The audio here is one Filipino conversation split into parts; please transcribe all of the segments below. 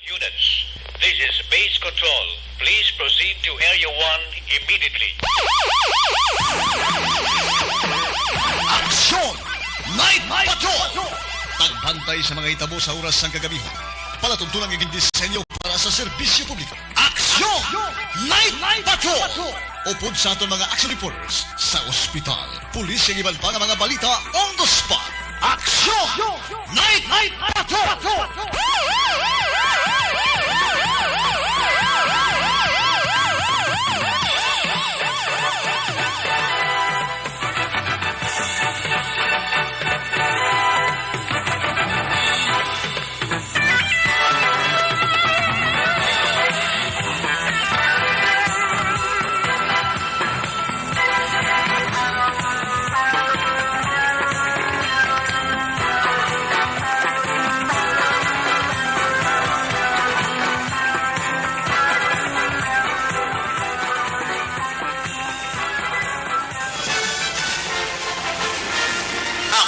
Units, this is base control. Please proceed to Area 1 immediately. Aksyon! Night Patrol! Tagbantay sa mga itabo sa oras ng kagabihan. Palatuntunang iging disenyo para sa serbisyo publiko. Aksyon! Night Patrol! Upod sa aton mga action reporters sa ospital, pulis ang iban pa ng mga balita on the spot. Aksyon! Night Patrol!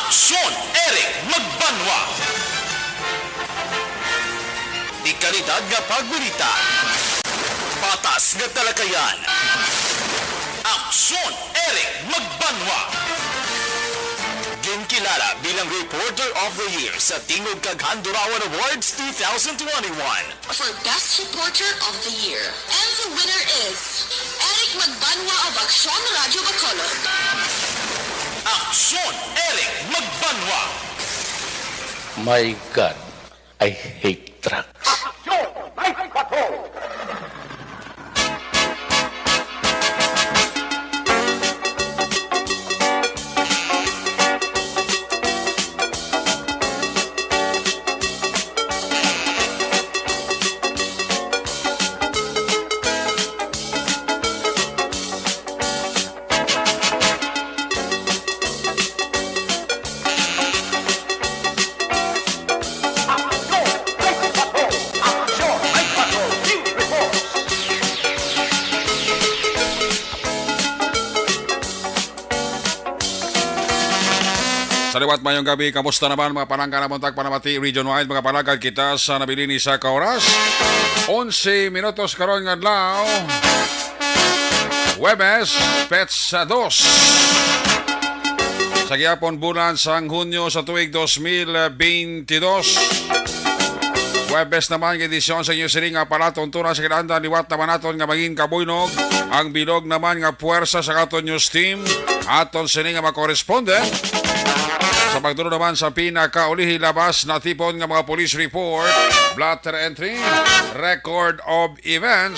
Aksyon, Eric Magbanwa. Di kalidad nga pagbalita. Patas nga talakayan. Aksyon, Eric Magbanwa. Ginkilala bilang Reporter of the Year sa Tingog kag Handurawan Awards 2021. For Best Reporter of the Year. And the winner is Eric Magbanwa of Aksyon Radio Bacolod. Aksyon, Eric Magbanwa. My God, I hate trucks. Saliwat mayong gabi, kamusta naman mga panangka na Montag Panamati region-wide mga palagad kita sa nabilini sa kaoras 11 minutos karon nga adlaw Huwebes, Petsa 2 sa gihapon bulan sang Hunyo sa tuig 2022. Huwebes naman edisyon sa inyo siring nga palaton tuna sa kinahanglan liwat naman naton nga maging kabuynog ang bilog naman nga puwersa sa katon news team aton sining nga makoresponde sa pagduro naman sa pinakaulihi labas na tipon ng mga police report, blotter entry, record of events.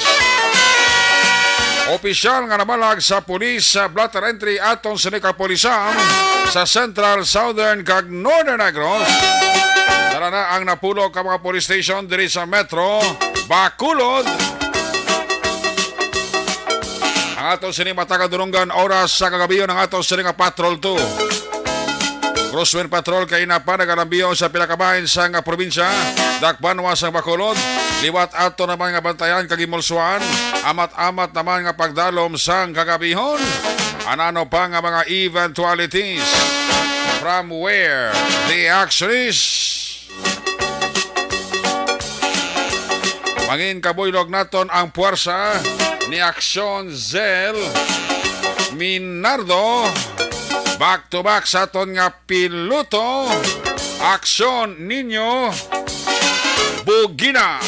Opisyal nga namalag sa police sa blotter entry aton sa kapulisan sa Central, Southern kag Northern Negros. Tara na ang napulog ka mga police station diri sa Metro Bacolod. Ang aton sining matagadurunggan oras sa kagabiyon ng aton sining Patrol 2. Crosswind Patrol kay napanagambiyon sa pinakabahin sa nga probinsya, Dakbanwa sa Bacolod, liwat ato naman nga bantayan kag Imolsuan, amat-amat naman nga pagdalom sang kagabihon. Anano pa nga mga eventualities from where the action is. Mangin kabuylog naton ang puwersa ni Aksyon Zel Minardo. Back to back sa aton nga piloto, Aksyon Ninyo Bugina.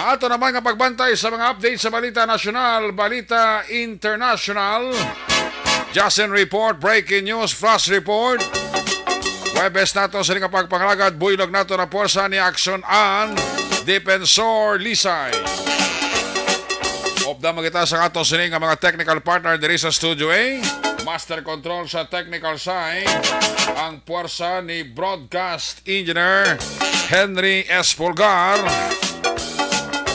Ato naman nga pagbantay sa mga update sa balita nasyonal, balita international, Justin Report, breaking news, flash report. Webes nato sa nga pagpangalagad, buylog nato na puwersa ni Aksyon An, Defensor Lisay. Opda magita sa ato sining nga mga technical partner diri sa Studio A. Master Control sa technical side, ang puwersa ni Broadcast Engineer Henry S. Pulgar.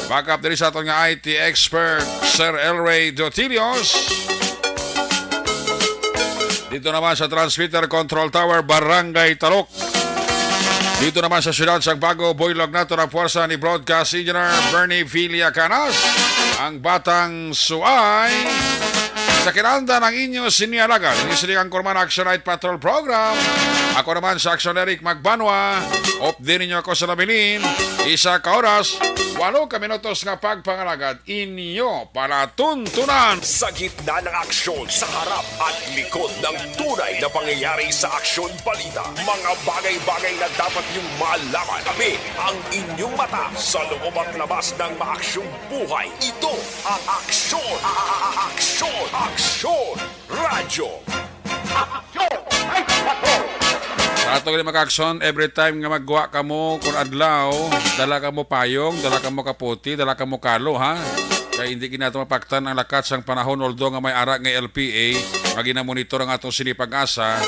Backup diri sa aton nga IT expert Sir Elray Dotilios. Dito naman sa Transmitter Control Tower, Barangay Talok. Dito naman sa siyudad sa Bago, buylog nato na puwersa ni Broadcast Engineer Bernie Villa Canas. Ang Batang Suay Sa kinanda ng inyo sinialagan, ini siningang Kurman Action Night Patrol Program. Ako naman sa Action Eric Magbanwa. Op din ninyo ako sa labilin. Isa ka oras, 8 ka minutos nga pagpangalagad inyo para tuntunan. Sa gitna ng aksyon, sa harap at likod ng tunay na pangyayari sa aksyon balita. Mga bagay-bagay na dapat niyong malaman. Kami ang inyong mata sa loob at labas ng maaksyong buhay. Ito ang Aksyon! Aksyon! Aksyon! Radyo! Sa ato nga mag-action, every time nga magwa ka mo kung adlaw, dala ka mo payong, dala ka mo kaputi, dala ka mo kalo, ha? Kaya hindi kinato mapaktan ang lakat sang panahon, although nga may ara nga LPA, magina-monitor ang atong sinipag-asa.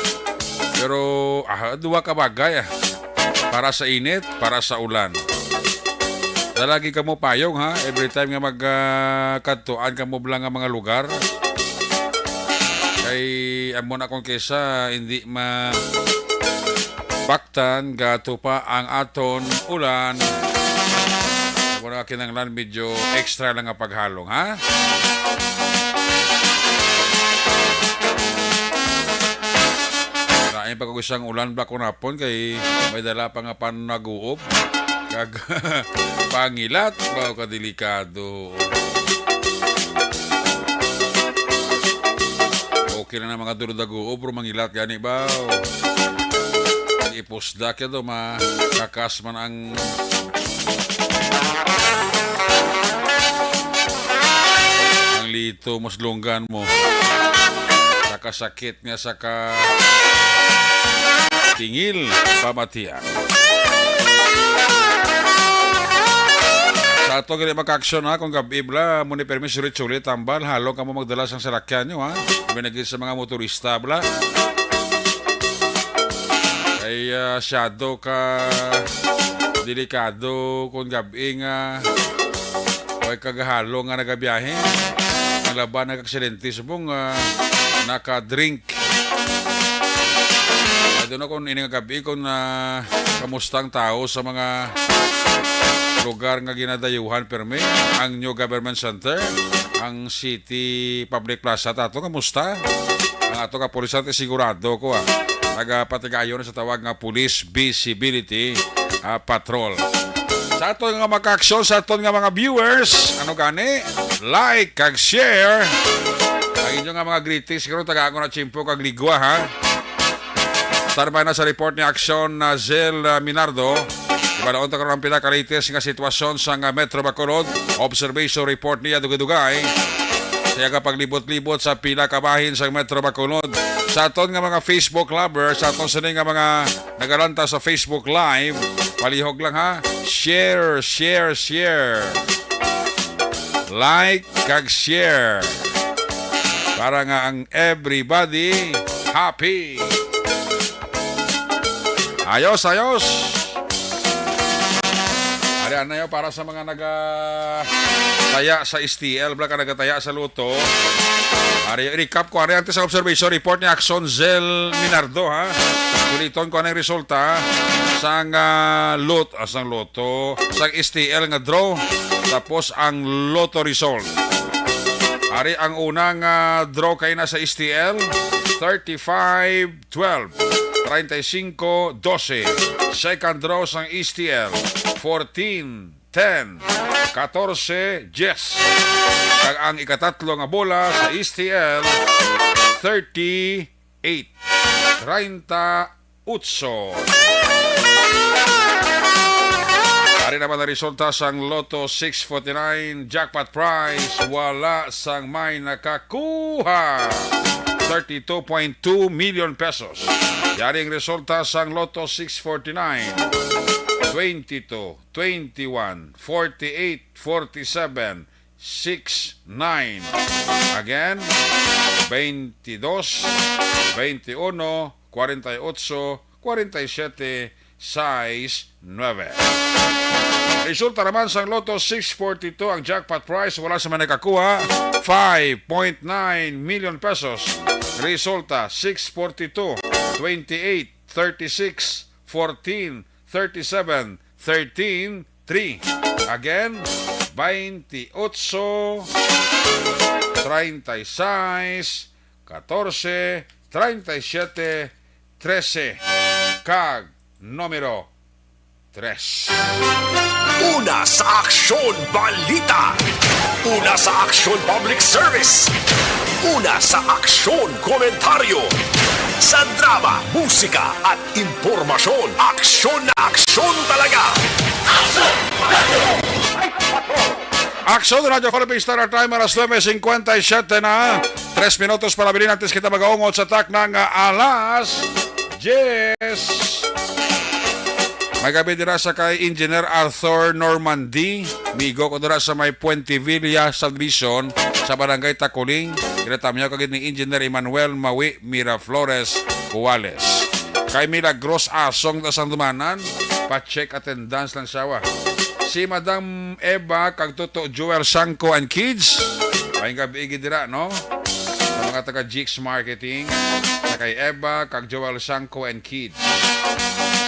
Pero, duwa ka bagay, para sa init, para sa ulan. Dalagi ka mo payong, ha? Every time nga magkatuan ka mo bilang nga mga lugar. Kay, amon akong kesa, hindi baktan, gato pa ang aton ulan. Ako na kinanglan, medyo extra lang ang paghalong, ha? Kain pa kung isang ulan ba kung napon, kay may dala pa nga panag-uob. Kag pangilat, ba ka delikado. Okay na mga durod-ag-uob, pero mangilat gani ba? Ipusdak yan do, makakas man ang lito mas lunggan mo, sakasakit nga saka tingil pamatian. Sa ato gali mag-aksyon, ha, kung gabi bla mo ni permis sulit-sulit tambal, halo ka mo magdala sang salakyan nyo, ha, binagin sa mga motorista bla. Ay shadow ka delikado kung gabi nga ay kagahalo nga nagabiyahe ang laban nag-aksidente subong naka-drink. I don't know kung ini nga gabi kung kamustang tao sa mga lugar nga ginadayuhan perme ang New Government Center, ang City Public Plaza tato kamusta ang ato ka pulisan sigurado ko nagapatigayon sa tawag nga Police Visibility Patrol. Sa aton nga maka-aksyon, sa aton nga mga viewers, ano gani? Like, kag share. Ang inyo nga mga greetings, siguro taga ako na chimpo kag ligwa, ha? Tarbay na sa report ni Aksyon na Zel Minardo. Ibalaon ta karon ang pinaka-latest nga sitwasyon sa nga Metro Bacolod. Observation report niya dugay-dugay. Kaya kapag libot-libot sa pila kabahin sa Metro Bacolod. Sa aton nga mga Facebook lovers, sa aton sini nga mga nagalanta sa Facebook Live, palihog lang, ha? Share, share, share. Like, kag share. Para nga ang everybody happy. Ayos, ayos. Ariyan na yun para sa mga nagataya sa STL, bla ka nagataya sa luto. Ariyan, recap ko, ariyan sa observation report ni Aksyon Zel Minardo, ha? Suliton ko anong resulta sang loto, sang STL nga draw, tapos ang loto result. Ari, ang unang draw kayo na sa STL, 35-12, 35-12. Second draw sang STL, 14-10, 14-10. Kag ang ikatatlo nga bola sa STL, 38, 38. Ari naman ang resulta sang Lotto 649 jackpot prize. Wala sang may nakakuha. 32.2 million pesos. Yari ang resulta sang Lotto 649. 22, 21, 48, 47, 69. Again, 22, 21, 48, 47, 6, 9. Resulta naman sa Lotto 642, ang jackpot prize wala sa man nakakuha, 5.9 million pesos. Resulta 642, 28, 36, 14, 37, 13, 3. Again, 28, 36, 14, 37, 13, kag numero 3. Una sa aksyon balita. Una sa aksyon public service. Una sa aksyon komentaryo. Sa drama, musika at impormasyon. Aksyon na aksyon talaga. Aksyon Radio Philippines Standard Time, alas 9:57 na. 3 minutos para bilhin natin kita mag-aungot sa tak ng alas 10. May gabi dira sa kay Engineer Arthur Normandy. Migo ko dira sa may Puente Villa Subdivision sa Barangay Takuling. Kinatamyaw kagid ni Engineer Emmanuel Mawi Miraflores Cuales. Kay Milagros Asong da sang dumanan, pa-check attendance lang siya. Si Madam Eva kag Toto Joel Sanko and Kids. May gabi dira, no? Sa mga taga Jix Marketing. Sa kay Eva kag Joel Sanko and Kids.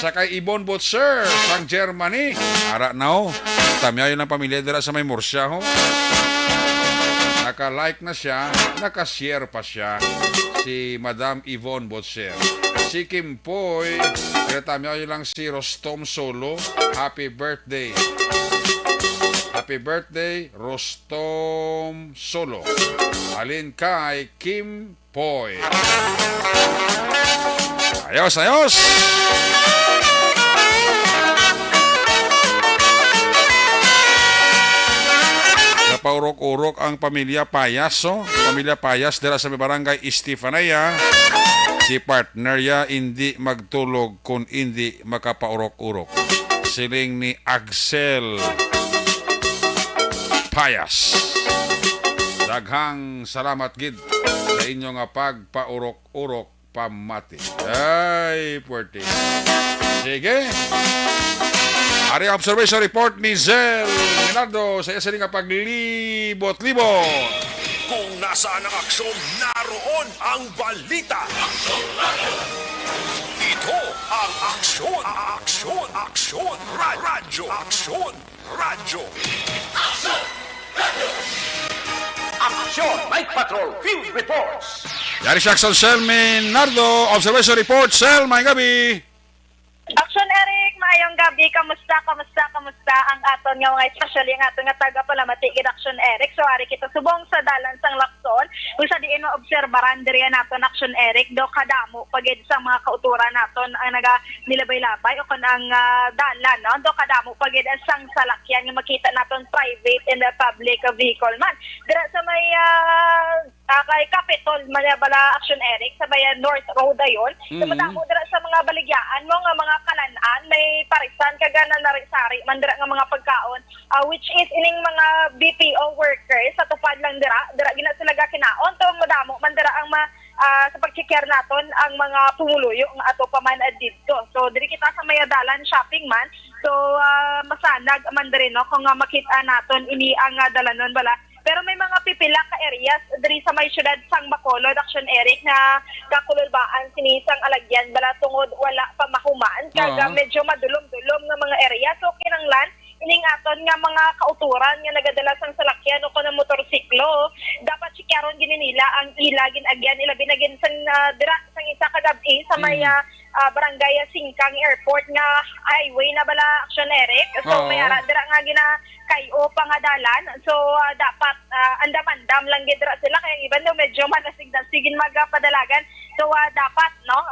Sa kay Ibon Butzer sang Germany. Ara na ho. Tamyaw yun ang pamilya dira sa may Murcia ho. Naka-like na siya, naka-share pa siya. Si Madam Yvonne Butzer. Si Kim Poy, tamyaw yun lang si Rostom Solo. Happy birthday. Happy birthday, Rostom Solo. Alin kay Kim Poy. Ayos, ayos! Napaurok-urok ang pamilya Payas, oh. Pamilya Payas dira sa barangay Estefanaya. Si partner ya hindi magtulog kung hindi makapaurok-urok. Siling ni Axel Payas. Daghang salamat gid sa inyo nga pagpaurok-urok pamati. Ay, puwerte. Sige. Ari observation report ni Zel Minardo sa isa nga paglibot-libot. Kung nasaan ang aksyon, naroon ang balita. Ito ang aksyon. Aksyon. Aksyon. Radyo. Aksyon. Radyo. Aksyon! Night Patrol Field Reports! Yari si Action Sel Minardo, observation report. Sel, may gabi. Action Eric, maayong gabi. Kamusta ang aton nga mga especially ang aton nga taga Palamati gid Action Eric. So ari kita subong sa dalan sang Lacson. Kung sa diin maobserbaran diri naton Action Eric do kadamo pagid sa mga kauturan naton ang naga nilabay-labay o kun ang dalan no do kadamo pagid sang salakyan nga makita naton private and the public vehicle man. Dira sa may kay Capitol Malabala Action Eric sa bayan North Road ayon. So madamo dira sa mga baligyaan mo nga mga kalan-an may parisan kagana narisari man dira nga mga pagkaon which is ining mga BPO workers sa tupad lang dira gina sila kinaon to madamo man dira ang sa pag-checker naton ang mga pumuluyo nga ato pa man didto. So diri kita sa mayadalan shopping man. So masanag man diri no kung makita naton ini ang dalanon bala. Pero may mga pipila ka areas diri sa may syudad sang Bacolod Action Eric na kakululbaan sinisang alagyan bala tungod wala pa mahumaan kaga medyo madulom-dulom nga mga area. So kinanglan ining aton nga mga kauturan nga nagadala sang salakyan o kuno motorsiklo dapat sikyaron gini nila ang ilagin agyan ilabi na gin sang dira sang isa ka gabi sa may barangay Singkang Airport nga highway na bala Action Eric. So may ara dira nga gina kayo pangadalan. So dapat andam-andam lang gid dira sila kay iban daw medyo manasig-sigin magapadalagan. So dapat no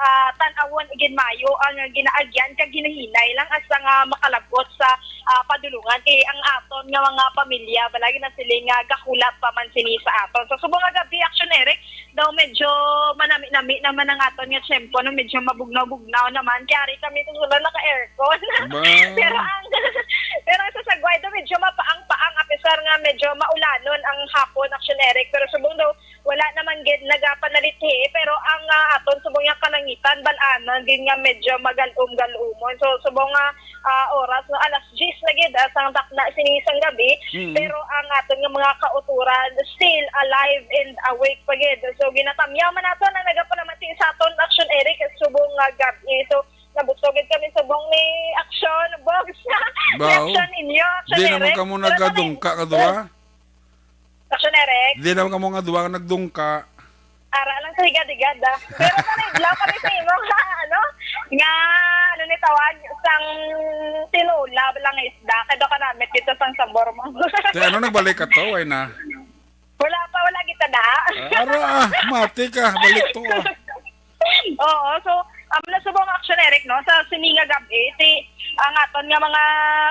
tan-awon igin mayo ang ginaagyan kag ginahinay lang asa nga makalabot sa padulungan kay ang aton nga mga pamilya balagi na sila nga gakulat pa man sini sa aton. So subong nga gabi Action Eric daw medyo manami-nami naman ang aton nga tiyempo no medyo mabugnaw-bugnaw naman kaya kami tusulan na ka aircon. pero sa Sagway daw medyo mapaang-paang apisar nga medyo maulanon ang hapon Action Eric pero subong daw wala naman gid nagapanalithi pero ang aton subong nga kanangitan balanan din nga medyo magalum-galumon. So subong nga oras na alas 10 na gid sang takna sinisang gabi pero ang aton nga mga kauturan still alive and awake pa gid. So ginatamyaw man naton ang nagapanamati sa aton Action Eric subong nga gabi. So nabot Gusto kami subong ni Action Box. Ni Bao. Action inyo, Action Di naman Eric. kamo nagdungka ka duwa. Action Eric. Di naman kamo nga duwa nagdungka. Ara lang sa higad-higad Pero paniglaw kami sa imo nga, nga, ni tawag, sang tinulab lang isda. Kaya ka namin dito sang sabor mo. Te ano nagbalik ka to ay na. Wala kita da. Mati ka, balik to. Oo, so, nasubong Action Eric, no, sa sininga gabi, ang aton nga mga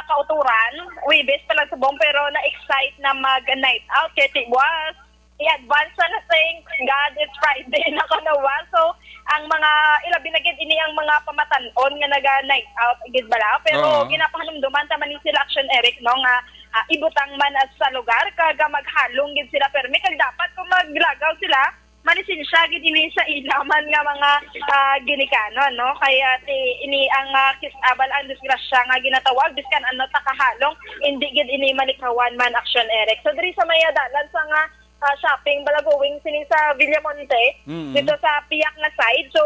kauturan, wibis pala subong, pero na-excite na mag-night out, kaya was, i-advance na saying, God, it's Friday na kanawa. So, ang mga, ilabi na gid ini ang mga pamatanon nga naga-night out, gid bala. Pero, ginapahanumduman taman ni sila Action Eric, no, nga, ibutang man at sa lugar, kaga maghalong gid sila, pero may dapat kung maglagaw sila, malisensya gid ini sa ilaman nga mga ginikanon, no? Kaya ini ang kisabal ang disgrasya nga ginatawag biskan ano takahalong hindi gid ini malikawan man Action Eric. So diri sa may dalan sa nga shopping balagowing sini sa Villamonte dito sa Piak nga side. So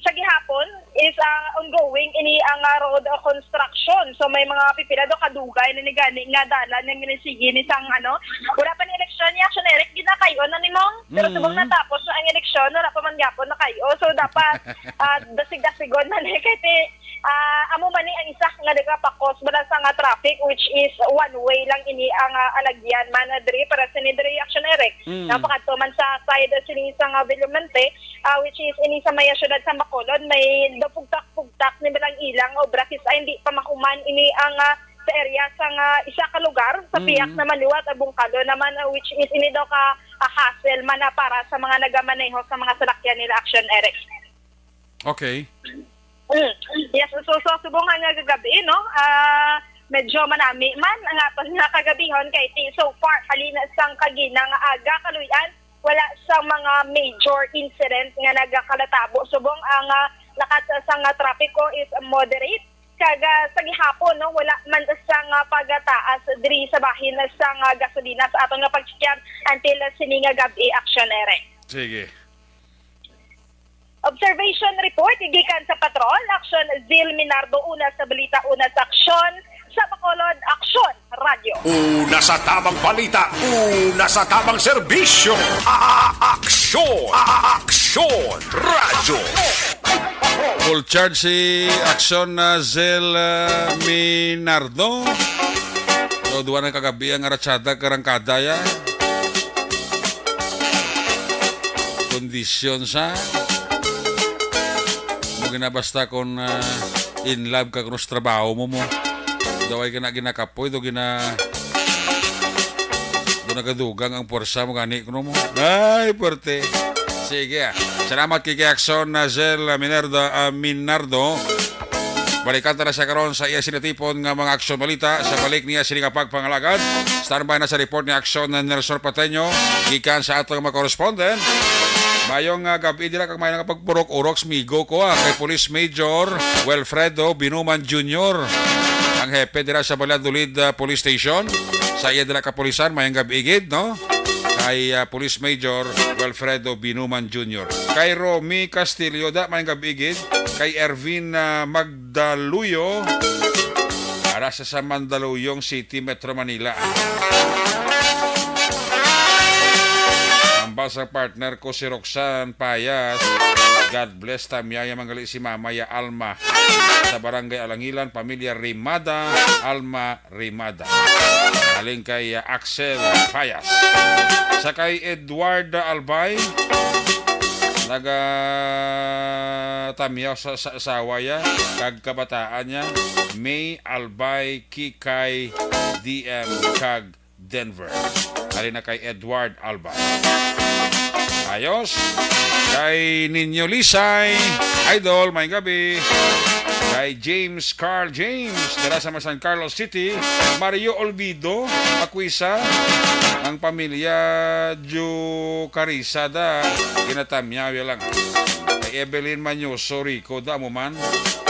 sa gihapon is ongoing ini ang road construction. So may mga pipila do kadugay na gani nga dalan nga ginisige ni sang wala pa ni eleksyon ni Action Eric ginakayo na ni mong pero subong natapos ang eleksyon wala pa man gyapon na kayo. So dapat dasig-dasigon na ni kay amo man ni ang isa nga nagapakos bala sa nga traffic which is one way lang ini ang alagyan man diri para sa ni diri Action Eric. Napakadto man sa side sini sa nga Villamonte which is ini sa may syudad sa Bacolod may pugtak-pugtak ni bilang ilang obra ay hindi pa makuman ini ang sa area sa isa ka lugar sa Piak na Maliwat Bungkalo naman which is ini daw ka hassle man para sa mga nagamaneho sa mga salakyan nila Action Eric. Okay. Yes, so subungan nga gagabi, no? Medyo manami man ang aton nga kagabihon kay so far halina sang kaginang aga kaluyan wala sa mga major incident nga nagakalatabo. Subong ang nakasang trapiko is moderate. Kaga sa gihapon, no, wala man sang pagataas diri sa bahin sang gasolina sa aton nga pagsikyan until sininga gabi Action Eric. Sige. Observation report gikan sa Patrol Action Zil Minardo una sa balita una sa Aksyon sa Bacolod Aksyon Radio. Una sa tamang balita, una sa tamang serbisyo. Aksyon! Aksyon! Radyo! Full charge si Action Zel Minardo. So, duwa na kagabi ang aratsada karangkada ya. Kondisyon sa ginabasta kung in love ka kung trabaho mo. Daw ay ginakapoy, daw nagadugang ang puwersa mo gani kuno mo. Ay, puwerte. Sige. Salamat kay Action Zel Minardo. Balikan na siya karon sa iya sinatipon nga mga aksyon balita sa balik niya sining pagpangalagad. Standby na sa report ni Action Nelson Pateño gikan sa atong mga correspondent. Mayong gabi dila kag may nakapagpurok-urok migo ko kay Police Major Wilfredo Binuman Jr. Ang hepe dira sa Valladolid Police Station. Sa iya dila kapulisan mayong gabi igid, no? Kay Police Major Wilfredo Binuman Jr. Kay Romy Castillo da mayong gabi igid. Kay Ervin Magdaluyo para sa Mandaluyong City, Metro Manila. Sa partner ko si Roxanne Payas. God bless tamiyaya manggali si Mamaya Alma sa Barangay Alangilan, Pamilya Rimada, Alma Rimada. Aling kay Axel Payas. Sa kay Edward Albay tamiyaw sa asawa ya kag kabataan niya May Albay Kikay DM kag Denver. Alin na kay Edward Albay. Ayos. Kay Ninyo Lisay, Idol, may gabi. Kay James Carl James, dala sa San Carlos City. Mario Olvido, Akwisa. Ang pamilya Ju Carisada, ginatamyaw lang. Kay Evelyn Manyoso, Rico, da mo man.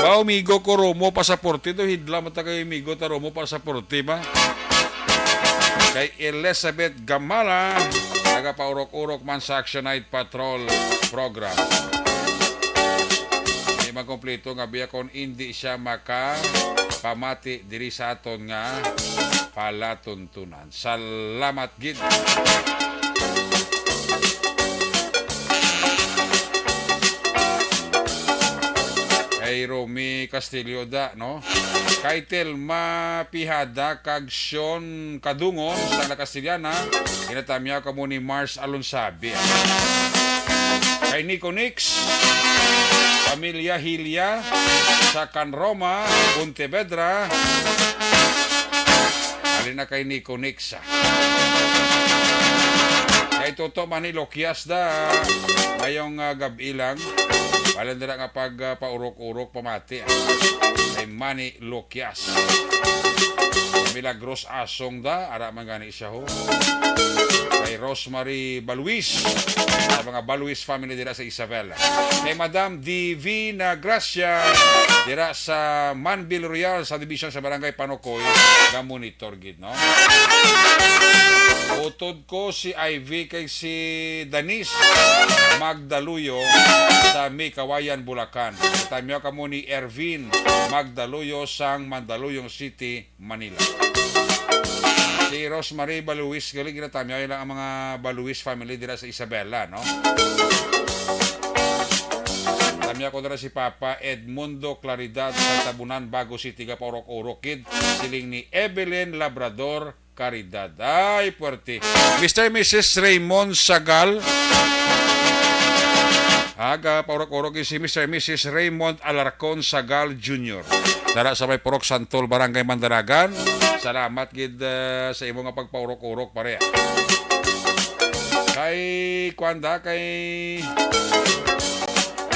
Bao, migo ko Romo, pasaporte to. Hidla mata kayo migo ta Romo, pasaporte ba? Kay Elizabeth Gamala, nagapaurok-urok man sa Action Night Patrol program. Di makompleto nga biya kung hindi siya pamati diri sa aton nga palatuntunan. Salamat gid. Kay Romy Castillo da, no? Kaitel mapihada kag Sean Kadungon sa La Castellana, kinatamya kamo ni Mars Alonsabi. Kay Nico Nix, Pamilya Hilya sa Canroma, Pontevedra. Alin na kay Nico Nix. Kay Toto Manilo Kias da, ngayong gabi lang. Walang dira nga paurok-urok pamati. Kay Manny Lokias. Milagros Asong da, ara man gani siya ho. Kay Rosemary Baluis, sa mga Baluis family dira sa Isabela. Kay Madam Divina Gracia, dira sa Manville Royal sa division sa Barangay Panokoy, nga monitor gid, no? Utod ko si Ivy kay si Danis Magdaluyo sa May Kawayan, Bulacan. Tamyo kamo ni Ervin Magdaluyo sang Mandaluyong City, Manila. Si Rosemary Baluis, galing ginatamyo lang ang mga Baluis family dira sa Isabela, no? Tamyo ko dira si Papa Edmundo Claridad sa Tabunan, Bago City, Gaporok-Orok kid. Siling ni Evelyn Labrador Caridad. Ay, puwerte. Mr. and Mrs. Raymond Sagal. Aga, paurok-urok si Mr. and Mrs. Raymond Alarcon Sagal Jr. Dara sa may Purok Santol, Barangay Mandaragan. Salamat gid sa imo nga pagpaurok-urok pare. Kay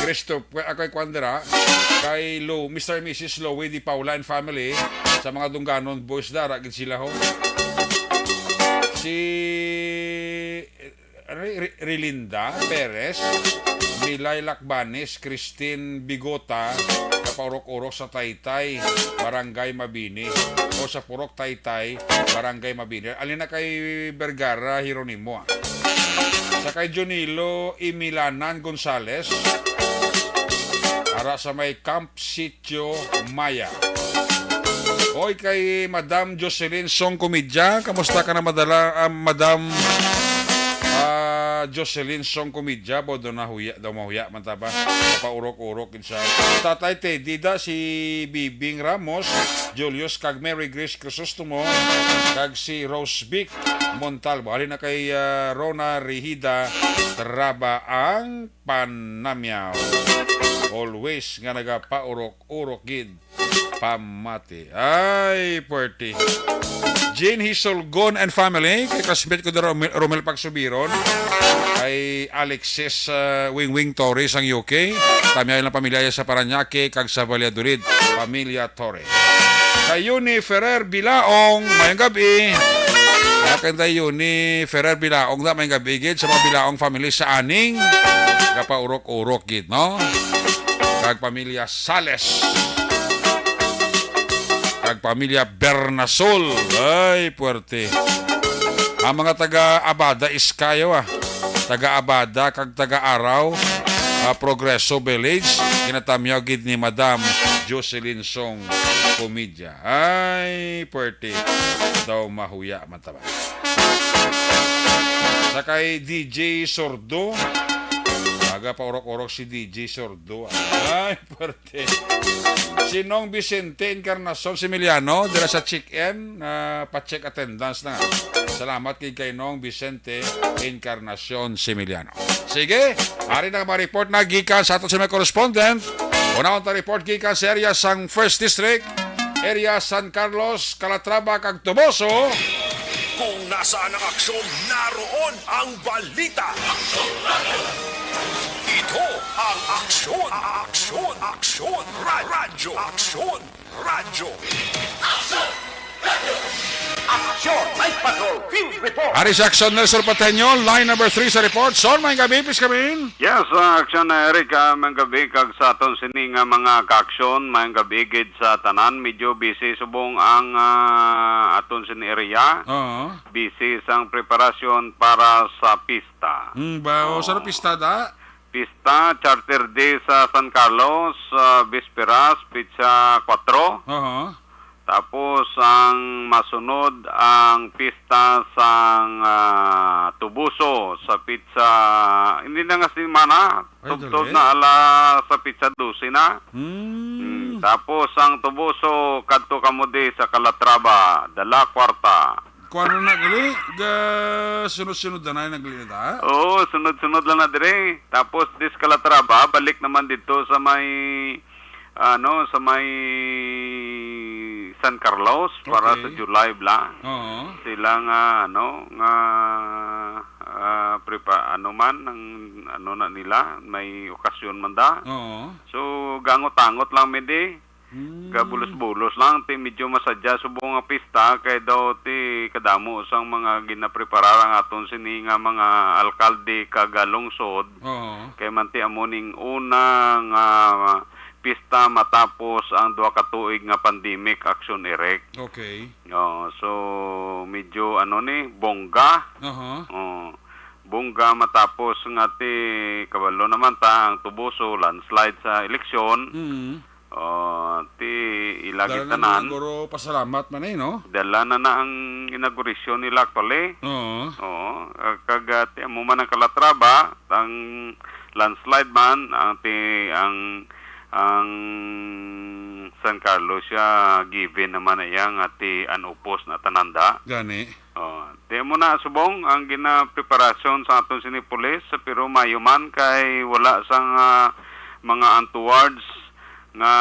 Christopher, kay Kwandera, kay Mr. and Mrs. Lowe Di Paula and family, sa mga Dungganon boys dara gid sila ho. Si Rilinda Perez, Milay Lakbanis, Christine Bigota, kapaurok-urok sa Taytay, Barangay Mabini, o sa Purok Taytay, Barangay Mabini. Alin na kay Vergara Hieronimo. Sa kay Jonilo Imilanan Gonzales, ara sa may Camp Sitio Maya. Oy, kay Madam Jocelyn Song Comidya, kamusta ka na Madam Jocelyn Song Comidya, bodo na mahuya man taba, paurok-urok siya. Tatay Teddy da, si Bibing Ramos, Julius kag Mary Grace Crisostomo, kag si Rose Vic Montalvo. Alin na kay Rona Rihida Traba ang Panamyaw. Always nga nagapaurok-urok gid pamati. Ay, puwerte. Jane Hisolgon and family, kay kasbet ko na Romel Pagsubiron, kay Alexis Wing Torres ang UK, tamay lang pamilya sa Paranaque, kag sa Valladolid, pamilya Torres. Kay Yuni Ferrer Bilaong, mayang gabi. Kaya Yuni Ferrer Bilaong na mayang gabi gid sa mga Bilaong family sa Aning, kapaurok-urok gid, no? Kag pamilya Sales, kag pamilya Bernasol. Ay, puwerte. Ang mga taga-Abada is kayo taga-Abada kag taga-Araw, Progreso Village, kinatamyaw gid ni Madam Jocelyn Song Comidya. Ay, puwerte. Daw mahuya mataba. Sa kay DJ Sordo, aga paurok-urok si DJ Sordo. Ay, puwerte. Si Nong Vicente Encarnacion Similiano, dira sa check-in, pa-check attendance na. Salamat kay Nong Vicente Encarnacion Similiano. Sige, ari na ma-report na gikan sa ato sa mga correspondent. Una akong report gikan sa area sang 1st District, area San Carlos, Calatrava, kag Toboso. Kung nasaan ang aksyon, naroon ang balita. Ito ang aksyon, radyo, aksyon, radyo. Aksyon, Night Patrol, Field Report. Ari sa aksyon, Nelson Pateño, line number 3 sa report. Son, may gabi, please kami. Yes, aksyon na Eric, may gabi kag sa aton sining mga kaaksyon, may gabi gid sa tanan, medyo busy subong ang aton sining area. Busy sang preparasyon para sa pista. Sa pista da? pista, Charter Day sa San Carlos, Bisperas, Pizza 4. Tapos ang masunod ang pista sa Tubuso sa Pizza, hindi na nga simana, tugtog na ala sa Pizza 12 na. Tapos ang Tubuso kadto kamude sa Calatrava, dala kwarta. Kuano na gali? Sunod-sunod na nagli ta? Oo, sunod-sunod lang na dire. Tapos dis Calatrava, balik naman dito sa may sa may San Carlos para sa July bla. Sila nga na nila may okasyon man da. So gangot-angot lang mede. Gabulos-bulos lang ti medyo masadya subong nga pista kay daw ti kadamo sang mga ginapreparar ang aton sini nga mga alkalde kagalungsod. Kay man ti amuning unang pista matapos ang 2 ka tuig nga pandemic action erect. Okay. So medyo bongga. Bongga matapos nga ti kabalo naman ta ang Tubuso landslide sa eleksyon. Ti ilagit tanan. Siguro pasalamat man no? Dala na ang inauguration nila actually. Kagati amo man ang Calatrava, ang landslide man ang San Carlos siya given naman yang ati anupos na tananda. Gani. Di mo na subong ang ginapreparasyon sa aton sinipulis sa pero mayuman kay wala sang mga untowards nga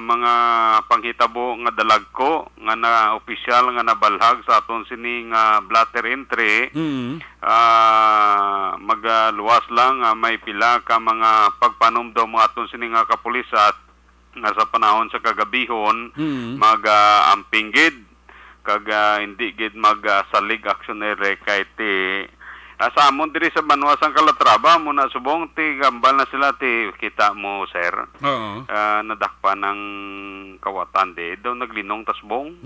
mga panghitabo nga dalagko nga na opisyal nga nabalhag sa aton sini nga blatter entry. Magaluwas lang may pila ka mga pagpanumdom mga aton sini nga kapulisat nga sa panahon sa kagabihon mag-ampinggid kag hindi gid mag-salig actionary kay ti sa amon diri sa Banwa sang Calatrava mo na subong ti gambal na sila ti kita mo sir. Nadakpa ng kawatan di daw naglinong tasbong.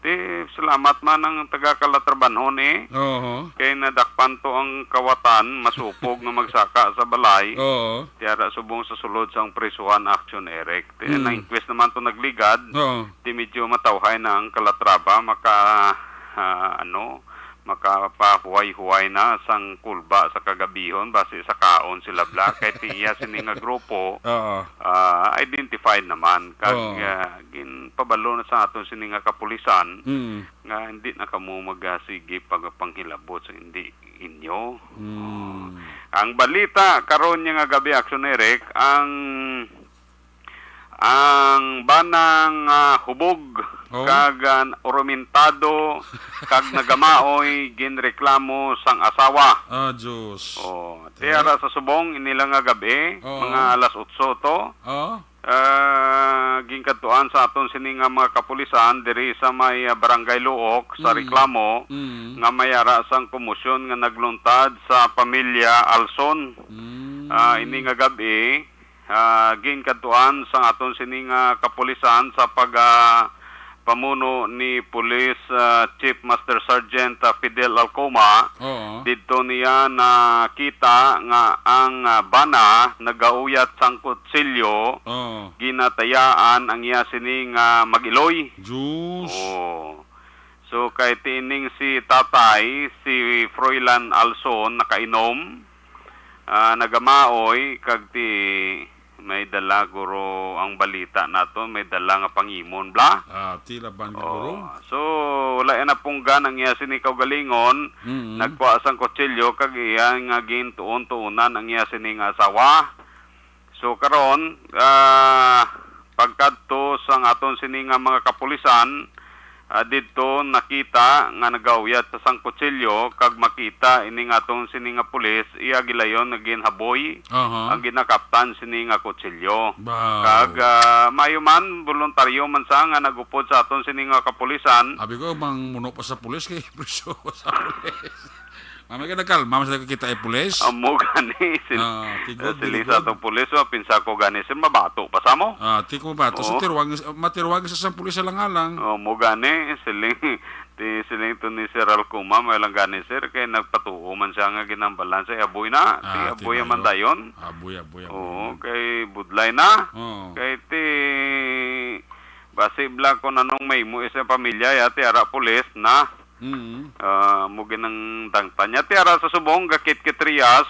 Ti salamat man ang taga Calatrabanhon kay nadakpan to ang kawatan masupog na magsaka sa balay. Ti ara subong sa sulod sang prisuhan action erect. Ti na-inquest naman to nagligad. Ti medyo matawhay na ang Calatrava makapahuway-huway na sang kulba sa kagabihon base sa kaon sila black kay tiya sini nga grupo identified naman kag ginpabalo na sa aton sini nga kapulisan nga hindi na kamo magasige pagpanghilabot sa hindi inyo. Ang balita karon nga gabi action erek ang banang hubog kag ormentado kag nagamaoy ginreklamo sang asawa. Diyos. Tiara sa subong inila nga gabi mga alas 8 to. Ginkadtuan sa aton sini nga mga kapulisan diri sa may barangay Luok sa reklamo nga mayara sang komosyon nga nagluntad sa pamilya Alson. Ini nga gabi ginkadtuan sa aton sini nga kapulisan sa pamuno ni Police Chief Master Sergeant Fidel Alcoma. Dito niya nakita nga ang bana nagauyat sang kutsilyo ginatayaan ang iya sini nga magiloy. Diyos. So kay tining si tatay si Froilan Alson nakainom nagamaoy kag ti may dala guro ang balita nato may dala nga pangimon bla tila ban guro so wala na punggan ang iya sini kaugalingon nagkuha sang kutsilyo kag iya nga gintuon-tuunan ang iya sini nga asawa. So karon pagkadto sang aton sini nga mga kapulisan dito nakita nga nagauyat sa sang kutsilyo kag makita ini nga atong sini nga pulis iya gilayon nga ginhaboy ang ginakaptan sini nga kutsilyo. Kag mayuman voluntaryo man sa nga nagupod sa aton sini nga kapulisan. Abi ko mang muno pa sa pulis kay presyo sa pulis. Mami ka nagkalma mas kita pulis. Amo gani sili sa atong pulis pinsa ko gani sin mabato pa sa mo. Ti ko mabato sa matirwag sa pulis lang alang. Mo gani siling Ti siling to ni Sir Alcuma, may lang gani sir, kay nagpatuo man siya nga ginambalan sa aboy na. Ti aboy man dayon. Aboy. Oo, kay budlay na. Oo. Kay ti basibla ko nanong may mo isa pamilya ya ti ara pulis na. Mugin ng tangtanya ti ara sa subong gakit kitrias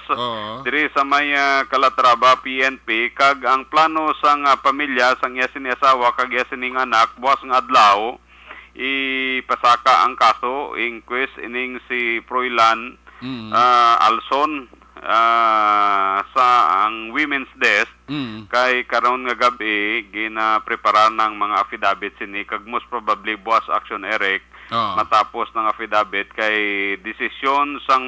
diri sa may Calatrava PNP kag ang plano sang pamilya sang iya siniasawa kag iya sining anak buwas nga adlaw ipasaka ang kaso inquest ining si Froilan Alson sa ang women's desk kay karon nga gabi gina-prepara ng mga affidavit sini kag most probably buwas action Eric matapos ng affidavit kay desisyon sang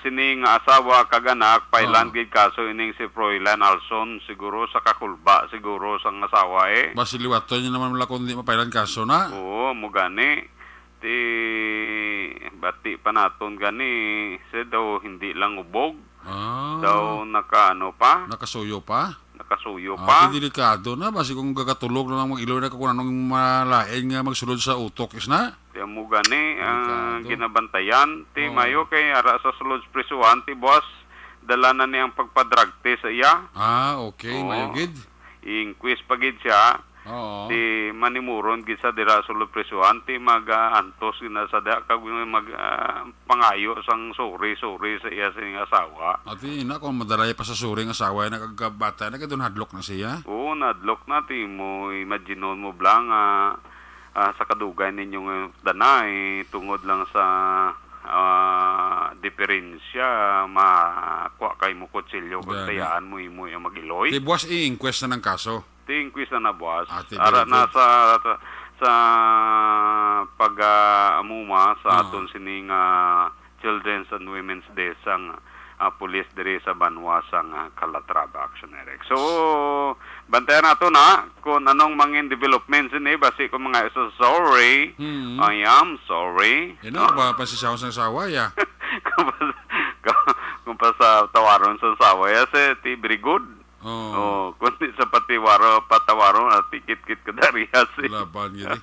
sining asawa kag anak pailan gid kaso ining si Froilan Alson siguro sa kakulba siguro sang asawa Basiliwato niya naman wala kundi mapailan kaso na. Oo, mo gani ti bati pa naton gani sa daw hindi lang ubog. Daw Nakasuyo pa. Pati delikado na basi kung gagatulog na lang mag-iloy na kung anong malain nga magsulod sa utok is na. Ti mo gani ginabantayan ti mayo kay ara sa sulod prisuhan ti boss dala na niyang pagpa-drug test sa iya. Okay, mayo gid. Inquest pa gid siya. Oo. Ti manimuron gid sa dira sulod prisuhan ti mag-antos gina sa da kag mag pangayo sang sorry sa iya sining asawa. Ati na kung madaray pa sa suring asawa na kagabata na kadun hadlok na siya. Oo, nadlok na ti mo imaginon mo blang sa kadugay ninyong danay tungod lang sa diferensya makuha kay mo kutsilyo kag tayaan mo imo yung mag-iloy. Ti buwas i-inquest na ng kaso. Ti inquest na buwas. Ti Ara na sa pag-amuma sa aton sining Children's and Women's Day sang pulis diri sa Banwa sang Calatrava Action Eric. So, bantayan nato na kung anong mangin developments ini basi ko mga sorry. I am sorry. Ba pasisaw sa sawa ya. Kung pa sa tawaron sa sawa ya ti very good. Kundi sa patawaron at tikit-kit kadariya laban gini.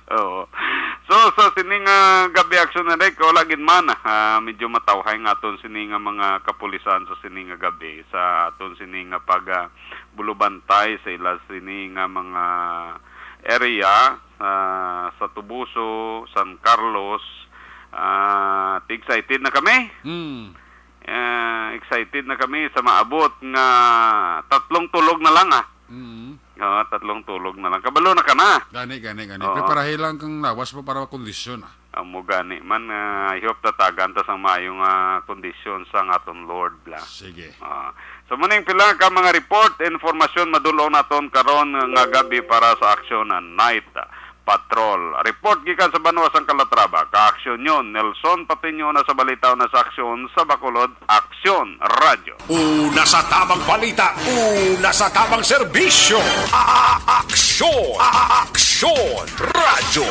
So sa sining gabi action na rin wala gid man medyo matawhay nga aton sining mga kapulisan sa sining gabi sa aton sining pag bulubantay sa ila sining mga area sa Tubuso, San Carlos. Excited na kami. Excited na kami sa maabot nga 3 tulog na lang 3 tulog na lang. Kabalo na ka na. Gani. Preparahe lang kang lawas pa para kondisyon Mo gani man I hope tatagan ta sa mayong kondisyon sa aton Lord bla. Sige. So muning pila ka mga report informasyon madulong naton karon nga gabi para sa aksyon night patrol. Report gikan sa Banwa sang Calatrava. Ka-aksyon yon Nelson Patiño na sa balitaw na sa aksyon sa Bacolod Aksyon Radio. Una sa tamang balita, una sa tamang serbisyo. Aksyon Radio.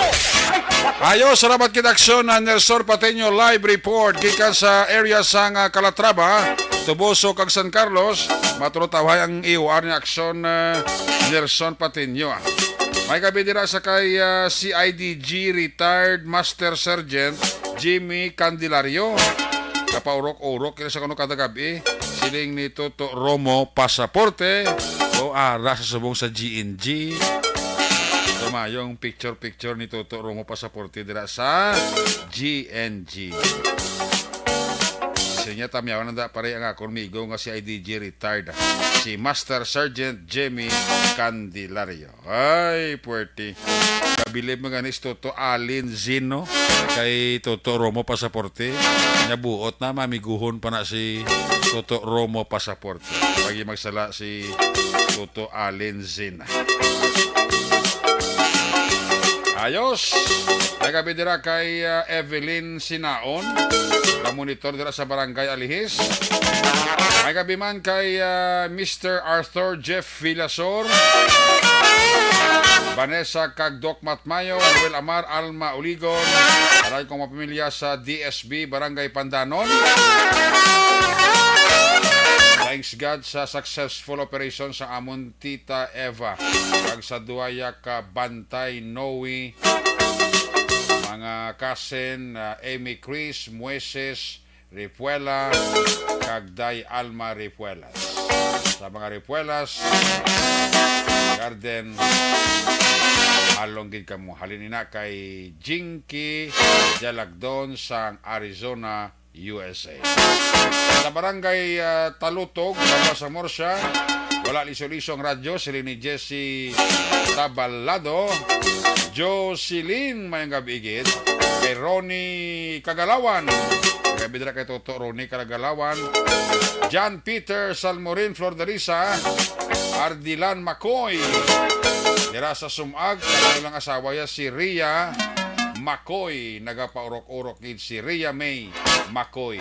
Ayo, salamat kita aksyon na Nelson Patiño live report gikan sa area sang Calatrava, Tubuso kag San Carlos. Matulotawhay ang iuar ni aksyon Nelson Patiño. May gabi dira sa kay CIDG retired Master Sergeant Jimmy Candelario. Kapaurok-urok kaya sa kano kada gabi. Siling ni Toto Romo Pasaporte o ara sa subong sa GNG. Tumayong picture ni Toto Romo Pasaporte dira sa GNG. Sinya tamyawan na pare ang akong migo nga si IDG retired. Si Master Sergeant Jimmy Candelario. Ay, puwerti. Kabilib mga nis Toto Alin Zino kay Toto Romo Pasaporte. Nabuot na, mamiguhon pa na si Toto Romo Pasaporte. Pagi magsala si Toto Alin Zina. Ayos! Nagabi dira kay Evelyn Sinaon, na monitor dira sa Barangay Alihis. May gabi man kay Mr. Arthur Jeff Villasor, Vanessa Kagdok Matmayo, Noel Amar Alma Uligon, alay kong mapamilya sa DSB Barangay Pandanon. Thanks God sa successful operation sa amon Tita Eva kag sa duaya ka Bantay Noe mga cousin Amy Chris Mueses Ripuela kag Day Alma Ripuelas. Sa mga Ripuelas Garden along gid kamo halinina kay Jinky Jalagdon sa Arizona, USA. Sa barangay Talutog, sa Morsha, wala liso-liso ang radyo, sila ni Jesse Tabalado, Jocelyn mayang gabi igid, kay Ronnie Kagalawan, gabi dira kay Toto Ronnie Kagalawan, John Peter Salmorin Flordarisa, Ardilan Macoy, dira sa Sumag, kanilang asawa ya si Ria Macoy, nagapaurok-urok gid si Ria May Macoy